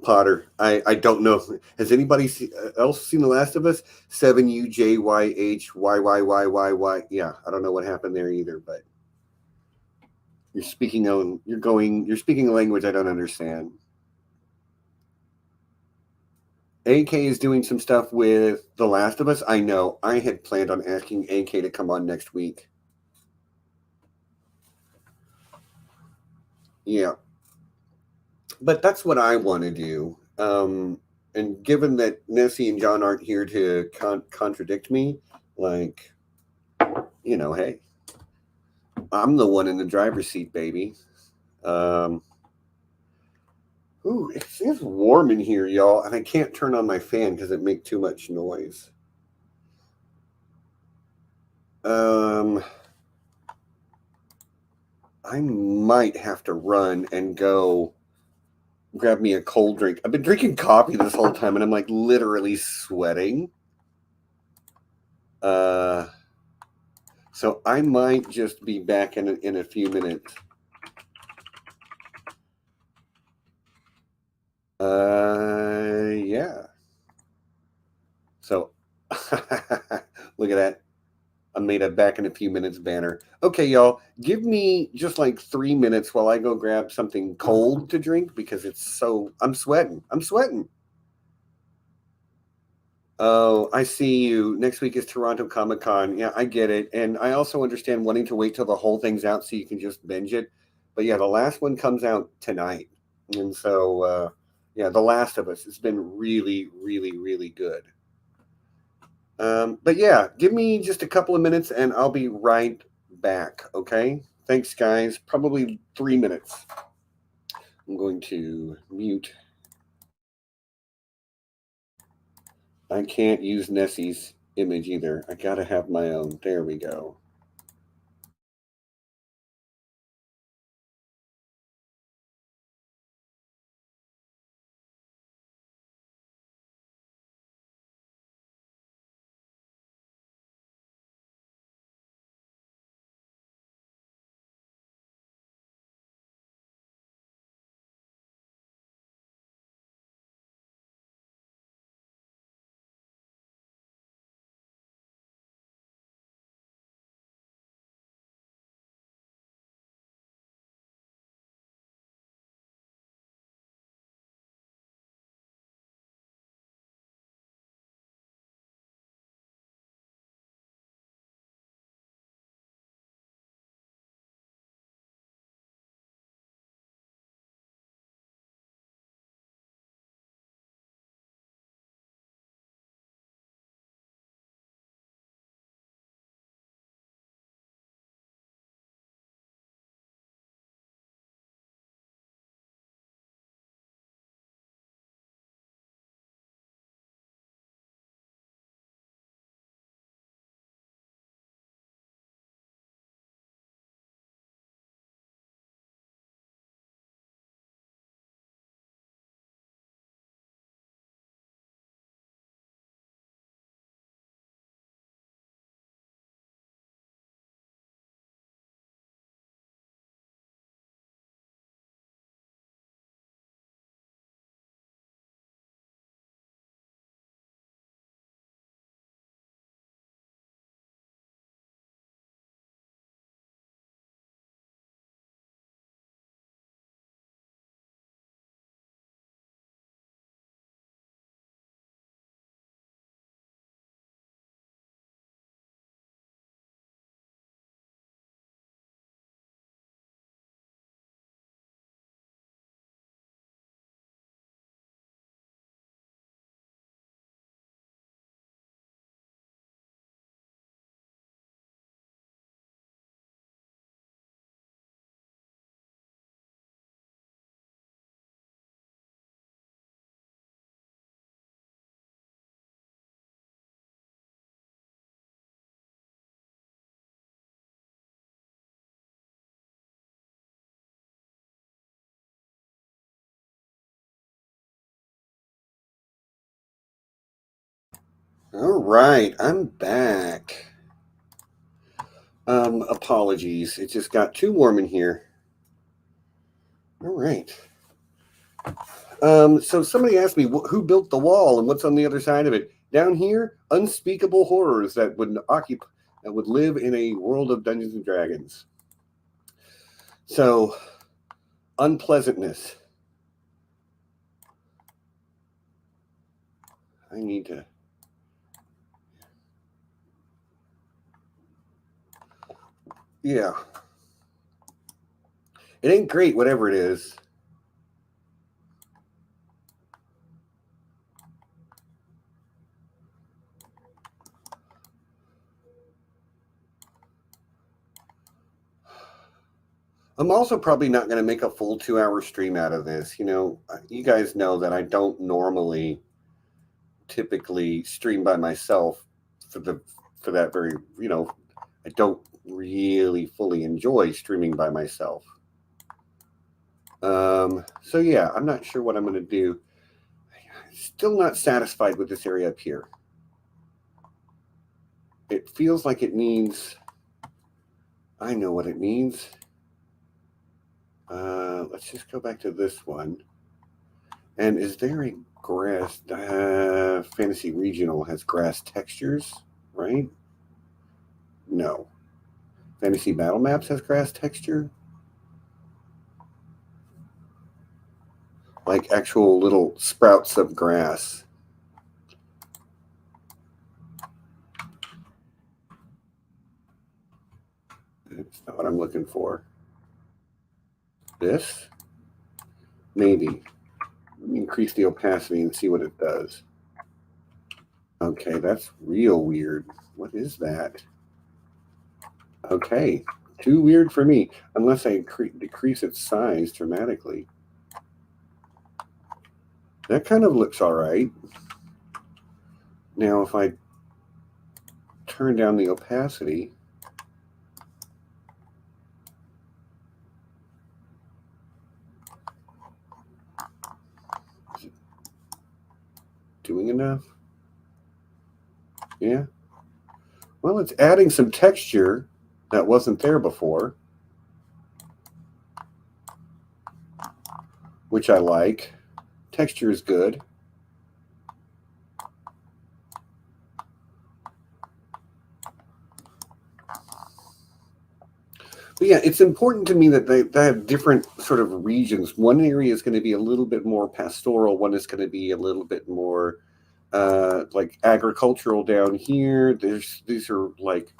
Potter. I don't know. Has anybody else seen The Last of Us? 7UJYHYYYYY. Yeah, I don't know what happened there either, but you're speaking a language I don't understand. AK is doing some stuff with The Last of Us. I know. I had planned on asking AK to come on next week. Yeah. But that's what I want to do. And given that Nessie and John aren't here to contradict me, like, hey, I'm the one in the driver's seat, baby. It's warm in here, y'all, and I can't turn on my fan because it makes too much noise. I might have to run and go grab me a cold drink. I've been drinking coffee this whole time, and I'm like literally sweating. So I might just be back in a few minutes. Yeah. So look at that. I made a back in a few minutes banner. Okay, y'all, give me just like 3 minutes while I go grab something cold to drink because I'm sweating. I'm sweating. Oh, I see you. Next week is Toronto Comic Con. Yeah, I get it. And I also understand wanting to wait till the whole thing's out so you can just binge it. But yeah, the last one comes out tonight. And so, yeah, The Last of Us has been really, really, really good. But yeah, give me just a couple of minutes and I'll be right back. Okay. Thanks, guys. Probably 3 minutes. I'm going to mute. I can't use Nessie's image either. I got to have my own. There we go. All right, I'm back. Apologies. It just got too warm in here. All right. So somebody asked me who built the wall and what's on the other side of it. Down here, unspeakable horrors that would live in a world of Dungeons and Dragons. So, unpleasantness. I need to. Yeah. It ain't great, whatever it is. I'm also probably not going to make a full 2-hour stream out of this. You know, you guys know that I don't normally typically stream by myself for that very, I don't really fully enjoy streaming by myself. So yeah, I'm not sure what I'm going to do. Still not satisfied with this area up here. It feels like it needs, I know what it needs. Let's just go back to this one. And is there a grass? Fantasy Regional has grass textures, right? No. Fantasy Battle Maps has grass texture? Like actual little sprouts of grass. That's not what I'm looking for. This? Maybe. Let me increase the opacity and see what it does. Okay, that's real weird. What is that? Okay, too weird for me, unless I decrease its size dramatically. That kind of looks all right. Now, if I turn down the opacity, is it doing enough? Yeah. Well, it's adding some texture that wasn't there before, which I like. Texture is good. But yeah, it's important to me that they have different sort of regions. One area is going to be a little bit more pastoral. One is going to be a little bit more like agricultural down here. These are like,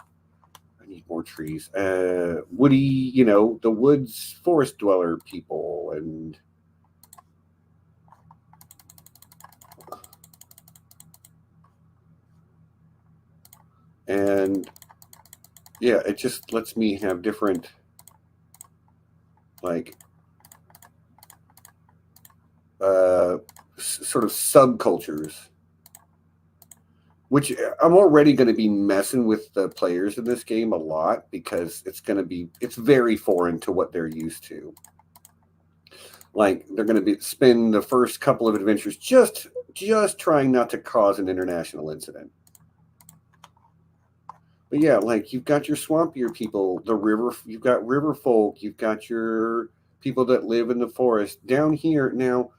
I need more trees. Woody, the woods, forest dweller people, and yeah, it just lets me have different, like, sort of subcultures, which I'm already going to be messing with the players in this game a lot because it's very foreign to what they're used to. Like, they're going to spend the first couple of adventures just trying not to cause an international incident. But yeah, like, you've got your swampier people, you've got river folk, you've got your people that live in the forest. Down here now,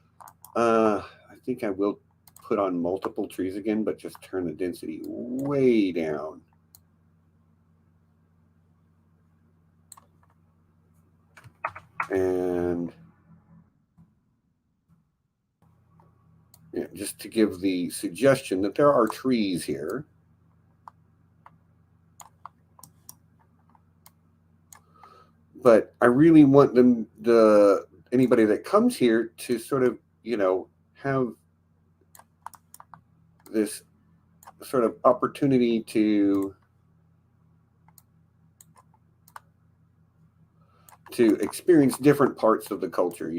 I think I will put on multiple trees again, but just turn the density way down. And yeah, just to give the suggestion that there are trees here. But I really want anybody that comes here to sort of, have this sort of opportunity to experience different parts of the culture,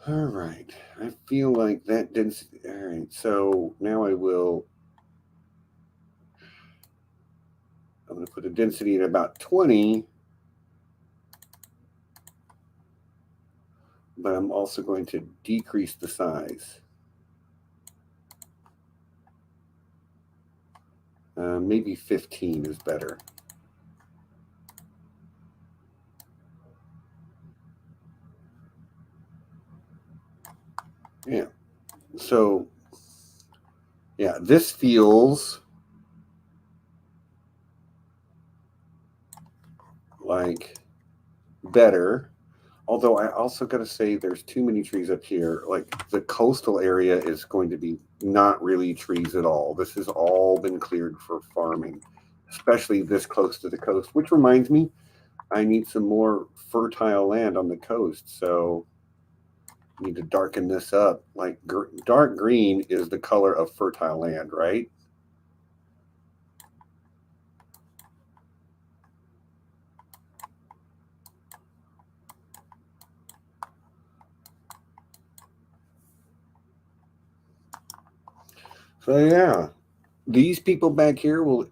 All right. I feel like that density. All right. So now I'm going to put a density at about 20. but I'm also going to decrease the size. Maybe 15 is better. Yeah. So, yeah, this feels like better. Although I also got to say there's too many trees up here. Like the coastal area is going to be not really trees at all. This has all been cleared for farming, especially this close to the coast, which reminds me, I need some more fertile land on the coast. So I need to darken this up. Like dark green is the color of fertile land, right? So yeah, these people back here will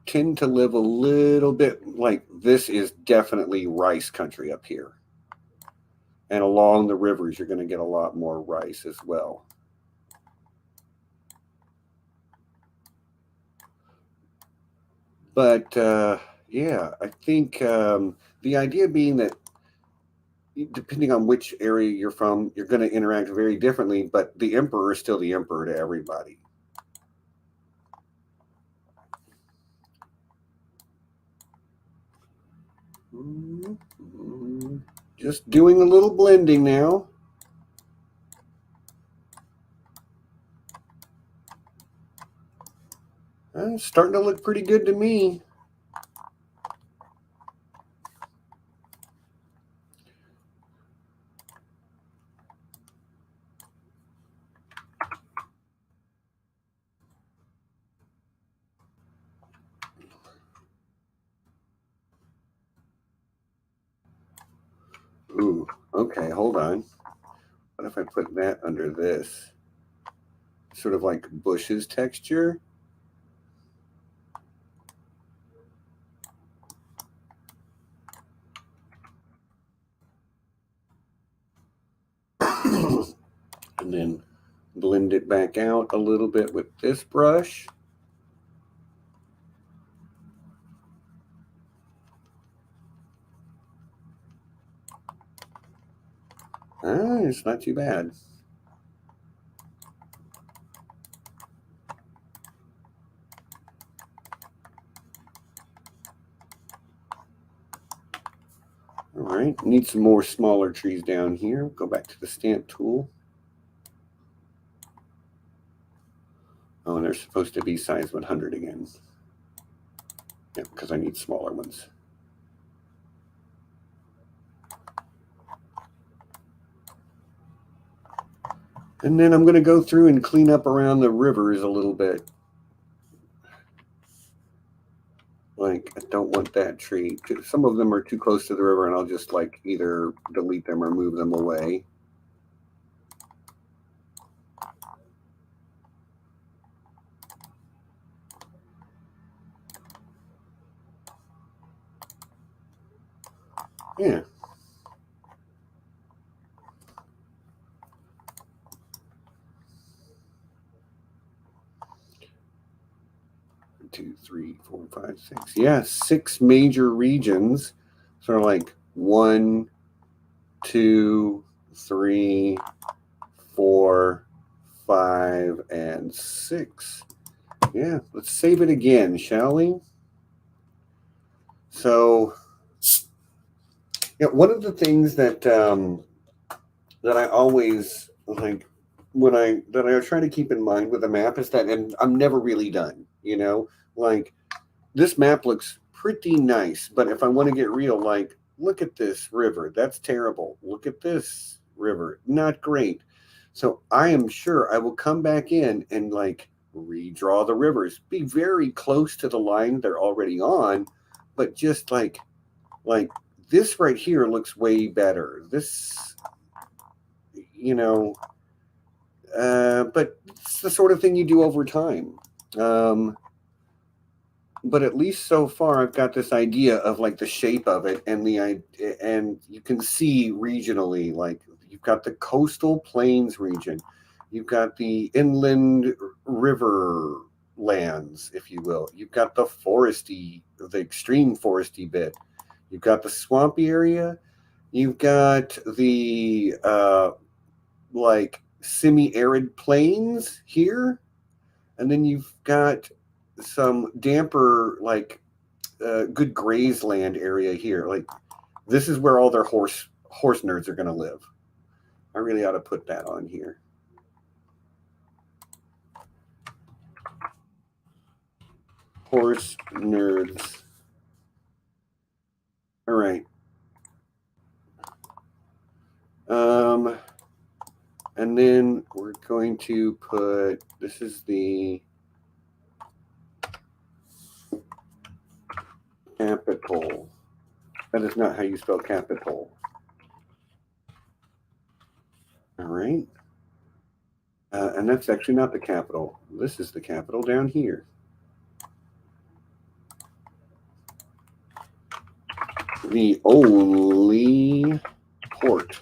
tend to live a little bit like this is definitely rice country up here. And along the rivers, you're going to get a lot more rice as well. But yeah, I think the idea being that depending on which area you're from, you're going to interact very differently, but the emperor is still the emperor to everybody. Just doing a little blending now. It's starting to look pretty good to me. Ooh, okay, hold on. What if I put that under this? Sort of like bushes texture. And then blend it back out a little bit with this brush. It's not too bad. All right, need some more smaller trees down here. Go back to the stamp tool. Oh, and they're supposed to be size 100 again. Yeah, because I need smaller ones. And then I'm going to go through and clean up around the rivers a little bit. Like, I don't want that tree. Some of them are too close to the river, and I'll just like either delete them or move them away. Yeah. Two, three, four, five, six. Yeah, 6 major regions. Sort of like 1, 2, 3, 4, 5, and 6. Yeah, let's save it again, shall we? So, yeah, one of the things that that I always like that I try to keep in mind with a map is that, and I'm never really done. You know, like this map looks pretty nice, but if I want to get real, like look at this river, that's terrible. Look at this river, not great. So I am sure I will come back in and like redraw the rivers, be very close to the line they're already on, but just like this right here looks way better. This, you know, but it's the sort of thing you do over time. But at least so far, I've got this idea of like the shape of it, and and you can see regionally, like You've got the coastal plains region. You've got the inland river lands, if you will. You've got the foresty, the extreme foresty bit. You've got the swampy area. You've got the like semi-arid plains here, and then you've got some damper, like good graze land area here. Like this is where all their horse nerds are going to live. I really ought to put that on here. Horse nerds. All right. And then we're going to put, this is the capital. That is not how you spell capital. All right. And that's actually not the capital. This is the capital down here. The only port.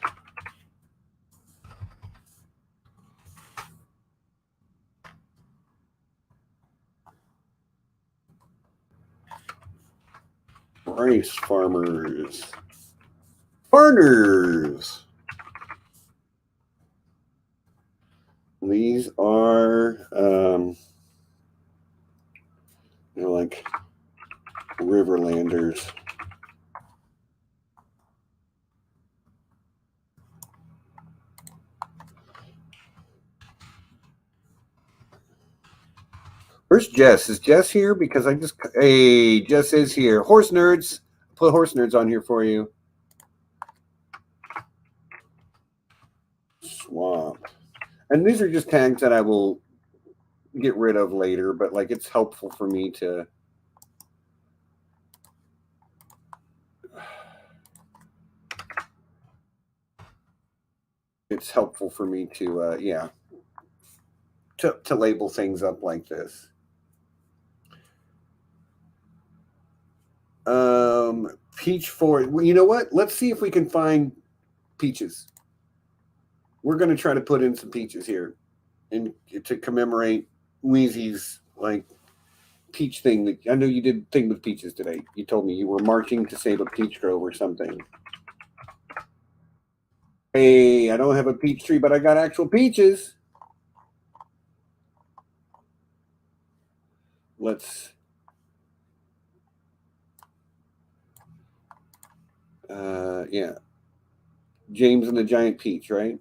Rice farmers. Farmers. These are, they're like Riverlanders. Where's Jess? Is Jess here? Because hey, Jess is here. Horse nerds. Put horse nerds on here for you. Swamp. And these are just tags that I will get rid of later, but like it's helpful for me to yeah, to label things up like this. Peach forest. Well, you know what? Let's see if we can find peaches. We're going to try to put in some peaches here, and to commemorate Wheezy's like peach thing. That I know you did thing with peaches today. You told me you were marching to save a peach grove or something. Hey, I don't have a peach tree, but I got actual peaches. Let's. Yeah. James and the Giant Peach, right?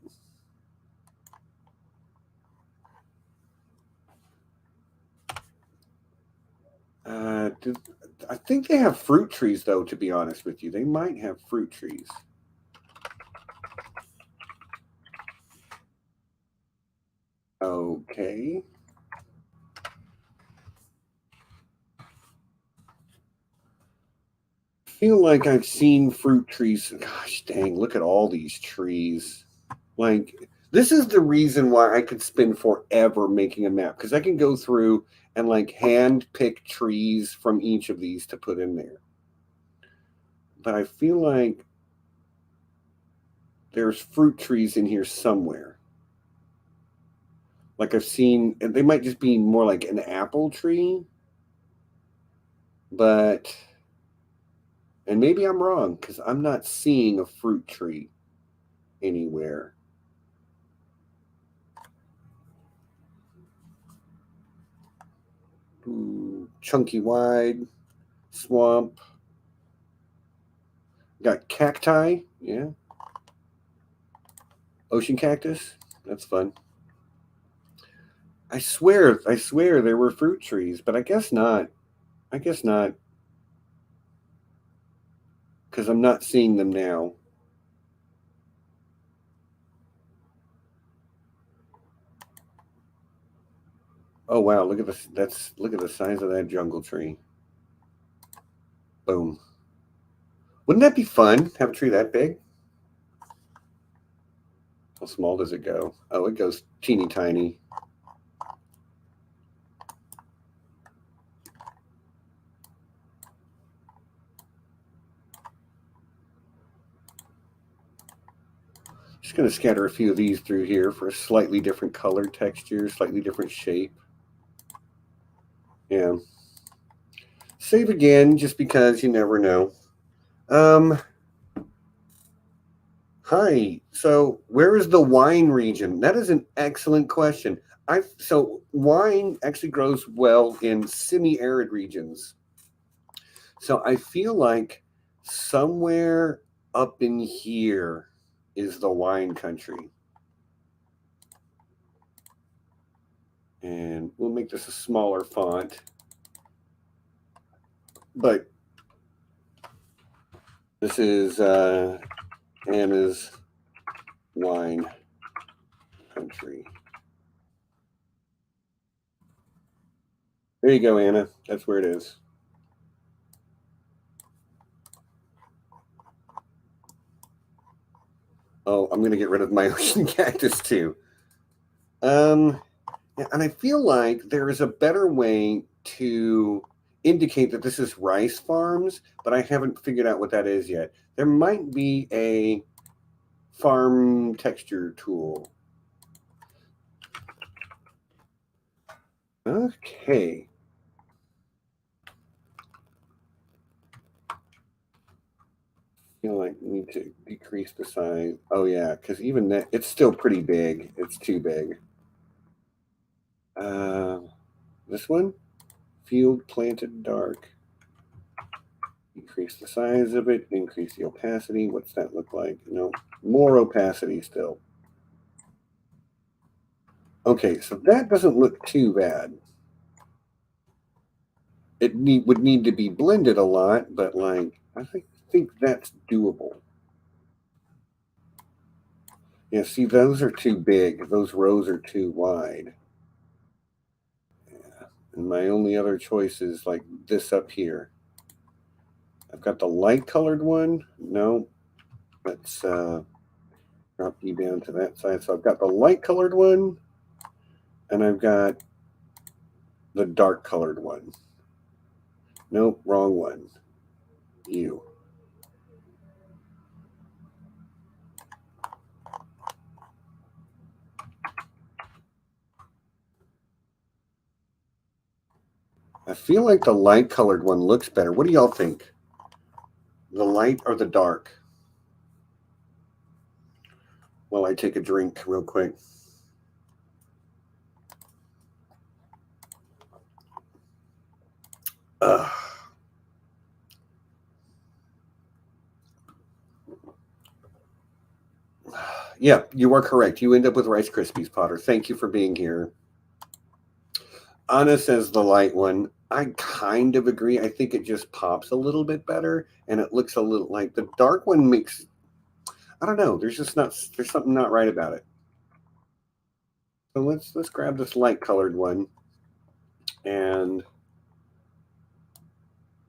I think they have fruit trees, though, to be honest with you. They might have fruit trees. Okay. I feel like I've seen fruit trees. Gosh dang, look at all these trees. Like, this is the reason why I could spend forever making a map, because I can go through and like hand pick trees from each of these to put in there. But I feel like there's fruit trees in here somewhere. Like I've seen, and they might just be more like an apple tree, but, and maybe I'm wrong because I'm not seeing a fruit tree anywhere. Ooh, chunky wide, swamp. Got cacti, yeah. Ocean cactus, that's fun. I swear there were fruit trees, but I guess not. I guess not. Because I'm not seeing them now. Oh wow, look at this. Look at the size of that jungle tree. Boom. Wouldn't that be fun? Have a tree that big? How small does it go? Oh, it goes teeny tiny. Just going to scatter a few of these through here for a slightly different color texture, slightly different shape. Yeah. Save again, just because you never know. Hi. So, where is the wine region? That is an excellent question. So wine actually grows well in semi-arid regions. So I feel like somewhere up in here is the wine country. And we'll make this a smaller font. But this is Anna's wine country. There you go, Anna. That's where it is. Oh, I'm going to get rid of my ocean cactus too. Yeah, and I feel like there is a better way to indicate that this is rice farms, but I haven't figured out what that is yet. There might be a farm texture tool. Okay. I feel like we need to decrease the size. Oh yeah, because even that, it's still pretty big. It's too big. This one, field planted dark. Increase the size of it, increase the opacity. What's that look like? No, more opacity still. Okay, so that doesn't look too bad. It would need to be blended a lot, but like I think that's doable. Yeah, see, those are too big. Those rows are too wide. Yeah, and my only other choice is like this up here. I've got the light colored one. No, let's drop you down to that side. So I've got the light colored one, and I've got the dark colored one. Nope, wrong one. You. I feel like the light colored one looks better. What do y'all think? The light or the dark? While I take a drink real quick. Yeah, you are correct. You end up with Rice Krispies, Potter. Thank you for being here. Anna says the light one. I kind of agree. I think it just pops a little bit better, and it looks a little like the dark one makes. I don't know. There's something not right about it. So let's grab this light colored one, and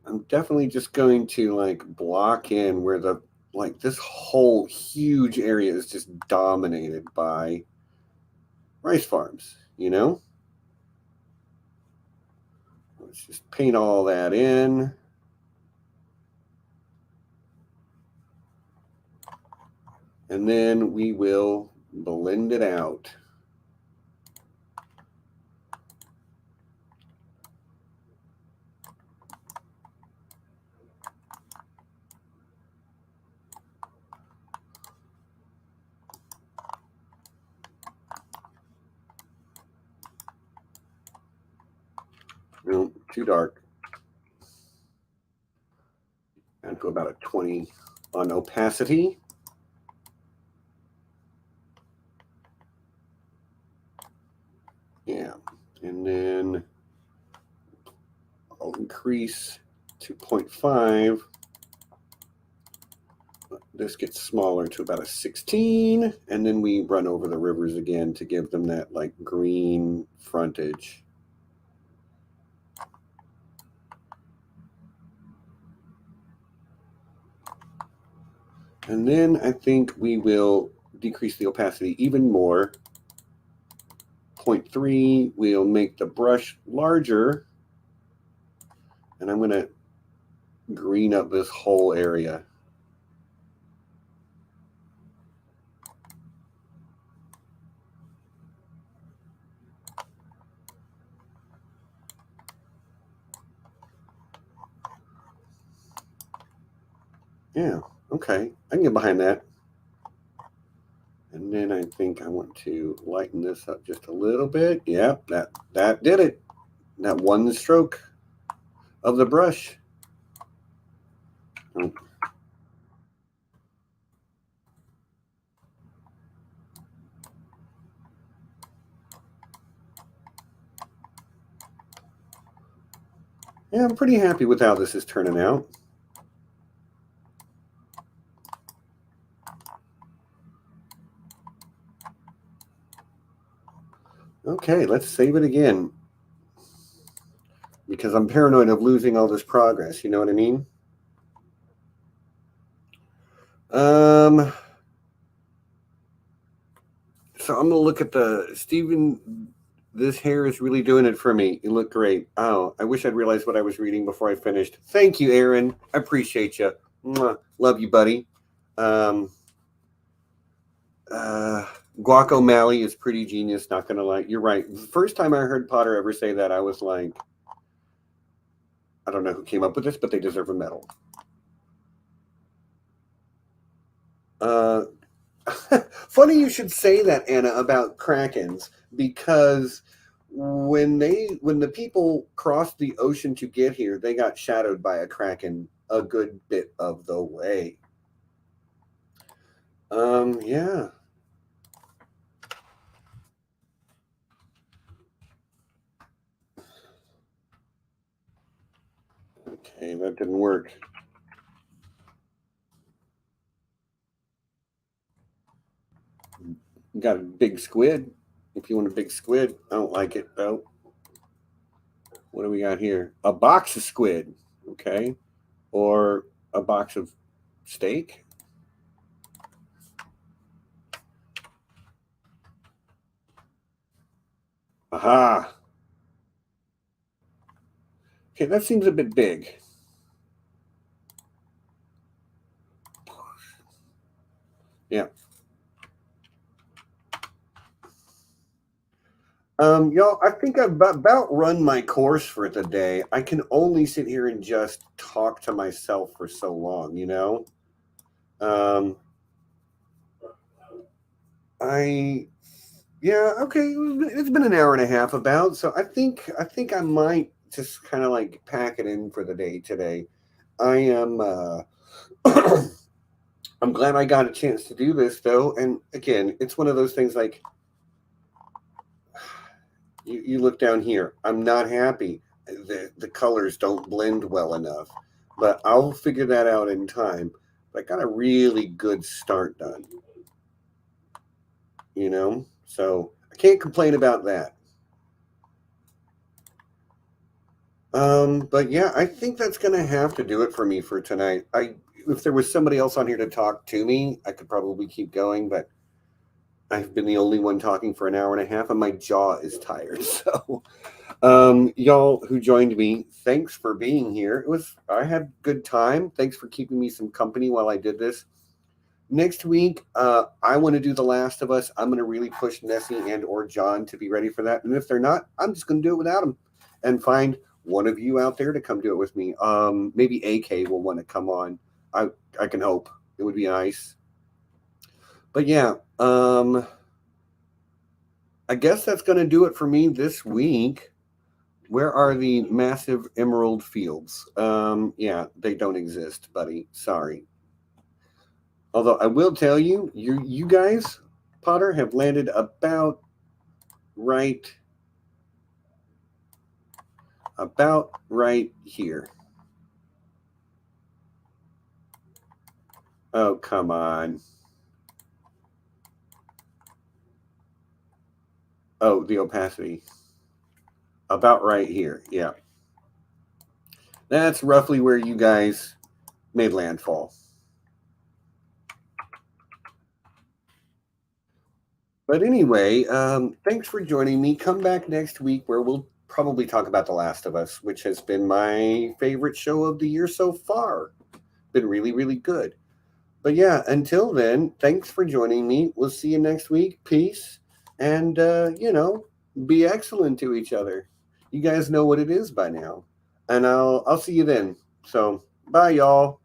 I'm definitely just going to like block in where the like this whole huge area is just dominated by rice farms, you know? Let's just paint all that in. And then we will blend it out. No, too dark. And to about a 20 on opacity. Yeah. And then I'll increase to 0.5. This gets smaller to about a 16. And then we run over the rivers again to give them that like green frontage. And then I think we will decrease the opacity even more. 0.3, we'll make the brush larger. And I'm going to green up this whole area. Yeah, okay. I can get behind that. And then I think I want to lighten this up just a little bit. Yeah, that did it. That one stroke of the brush. Oh. Yeah, I'm pretty happy with how this is turning out. Okay, let's save it again. Because I'm paranoid of losing all this progress, you know what I mean? So I'm gonna look at the Stephen. This hair is really doing it for me. You look great. Oh, I wish I'd realized what I was reading before I finished. Thank you, Aaron. I appreciate you. Mwah. Love you, buddy. Um, Guac O'Malley is pretty genius. Not gonna lie, you're right. The first time I heard Potter ever say that, I was like, I don't know who came up with this, but they deserve a medal. Funny you should say that, Anna, about krakens, because when the people crossed the ocean to get here, they got shadowed by a kraken a good bit of the way. Yeah. Okay, that didn't work. Got a big squid. If you want a big squid, I don't like it though. What do we got here? A box of squid, okay, or a box of steak. Aha. Okay, that seems a bit big. Yeah. Y'all, I think I've about run my course for the day. I can only sit here and just talk to myself for so long, you know? Um, yeah, okay, it's been an hour and a half about, so I think I might just kind of like pack it in for the day today. I am, I'm glad I got a chance to do this though, and again, it's one of those things like, you look down here. I'm not happy. The colors don't blend well enough, but I'll figure that out in time. But I got a really good start done, you know? So I can't complain about that. But yeah, I think that's gonna have to do it for me for tonight. If there was somebody else on here to talk to me, I could probably keep going, but I've been the only one talking for an hour and a half, and my jaw is tired. So y'all who joined me, thanks for being here. I had good time. Thanks for keeping me some company while I did this. Next week, I want to do The Last of Us. I'm going to really push Nessie and or John to be ready for that. And if they're not, I'm just going to do it without them and find one of you out there to come do it with me. Maybe AK will want to come on. I can hope. It would be nice. But yeah, I guess that's going to do it for me this week. Where are the massive emerald fields? Yeah, they don't exist, buddy. Sorry. Although I will tell you, you guys, Potter, have landed right about right here. Oh, come on. Oh, the opacity. About right here. Yeah. That's roughly where you guys made landfall. But anyway, thanks for joining me. Come back next week where we'll probably talk about The Last of Us, which has been my favorite show of the year so far. Been really, really good. But yeah, until then, thanks for joining me. We'll see you next week. Peace. And, be excellent to each other. You guys know what it is by now. And I'll see you then. So, bye, y'all.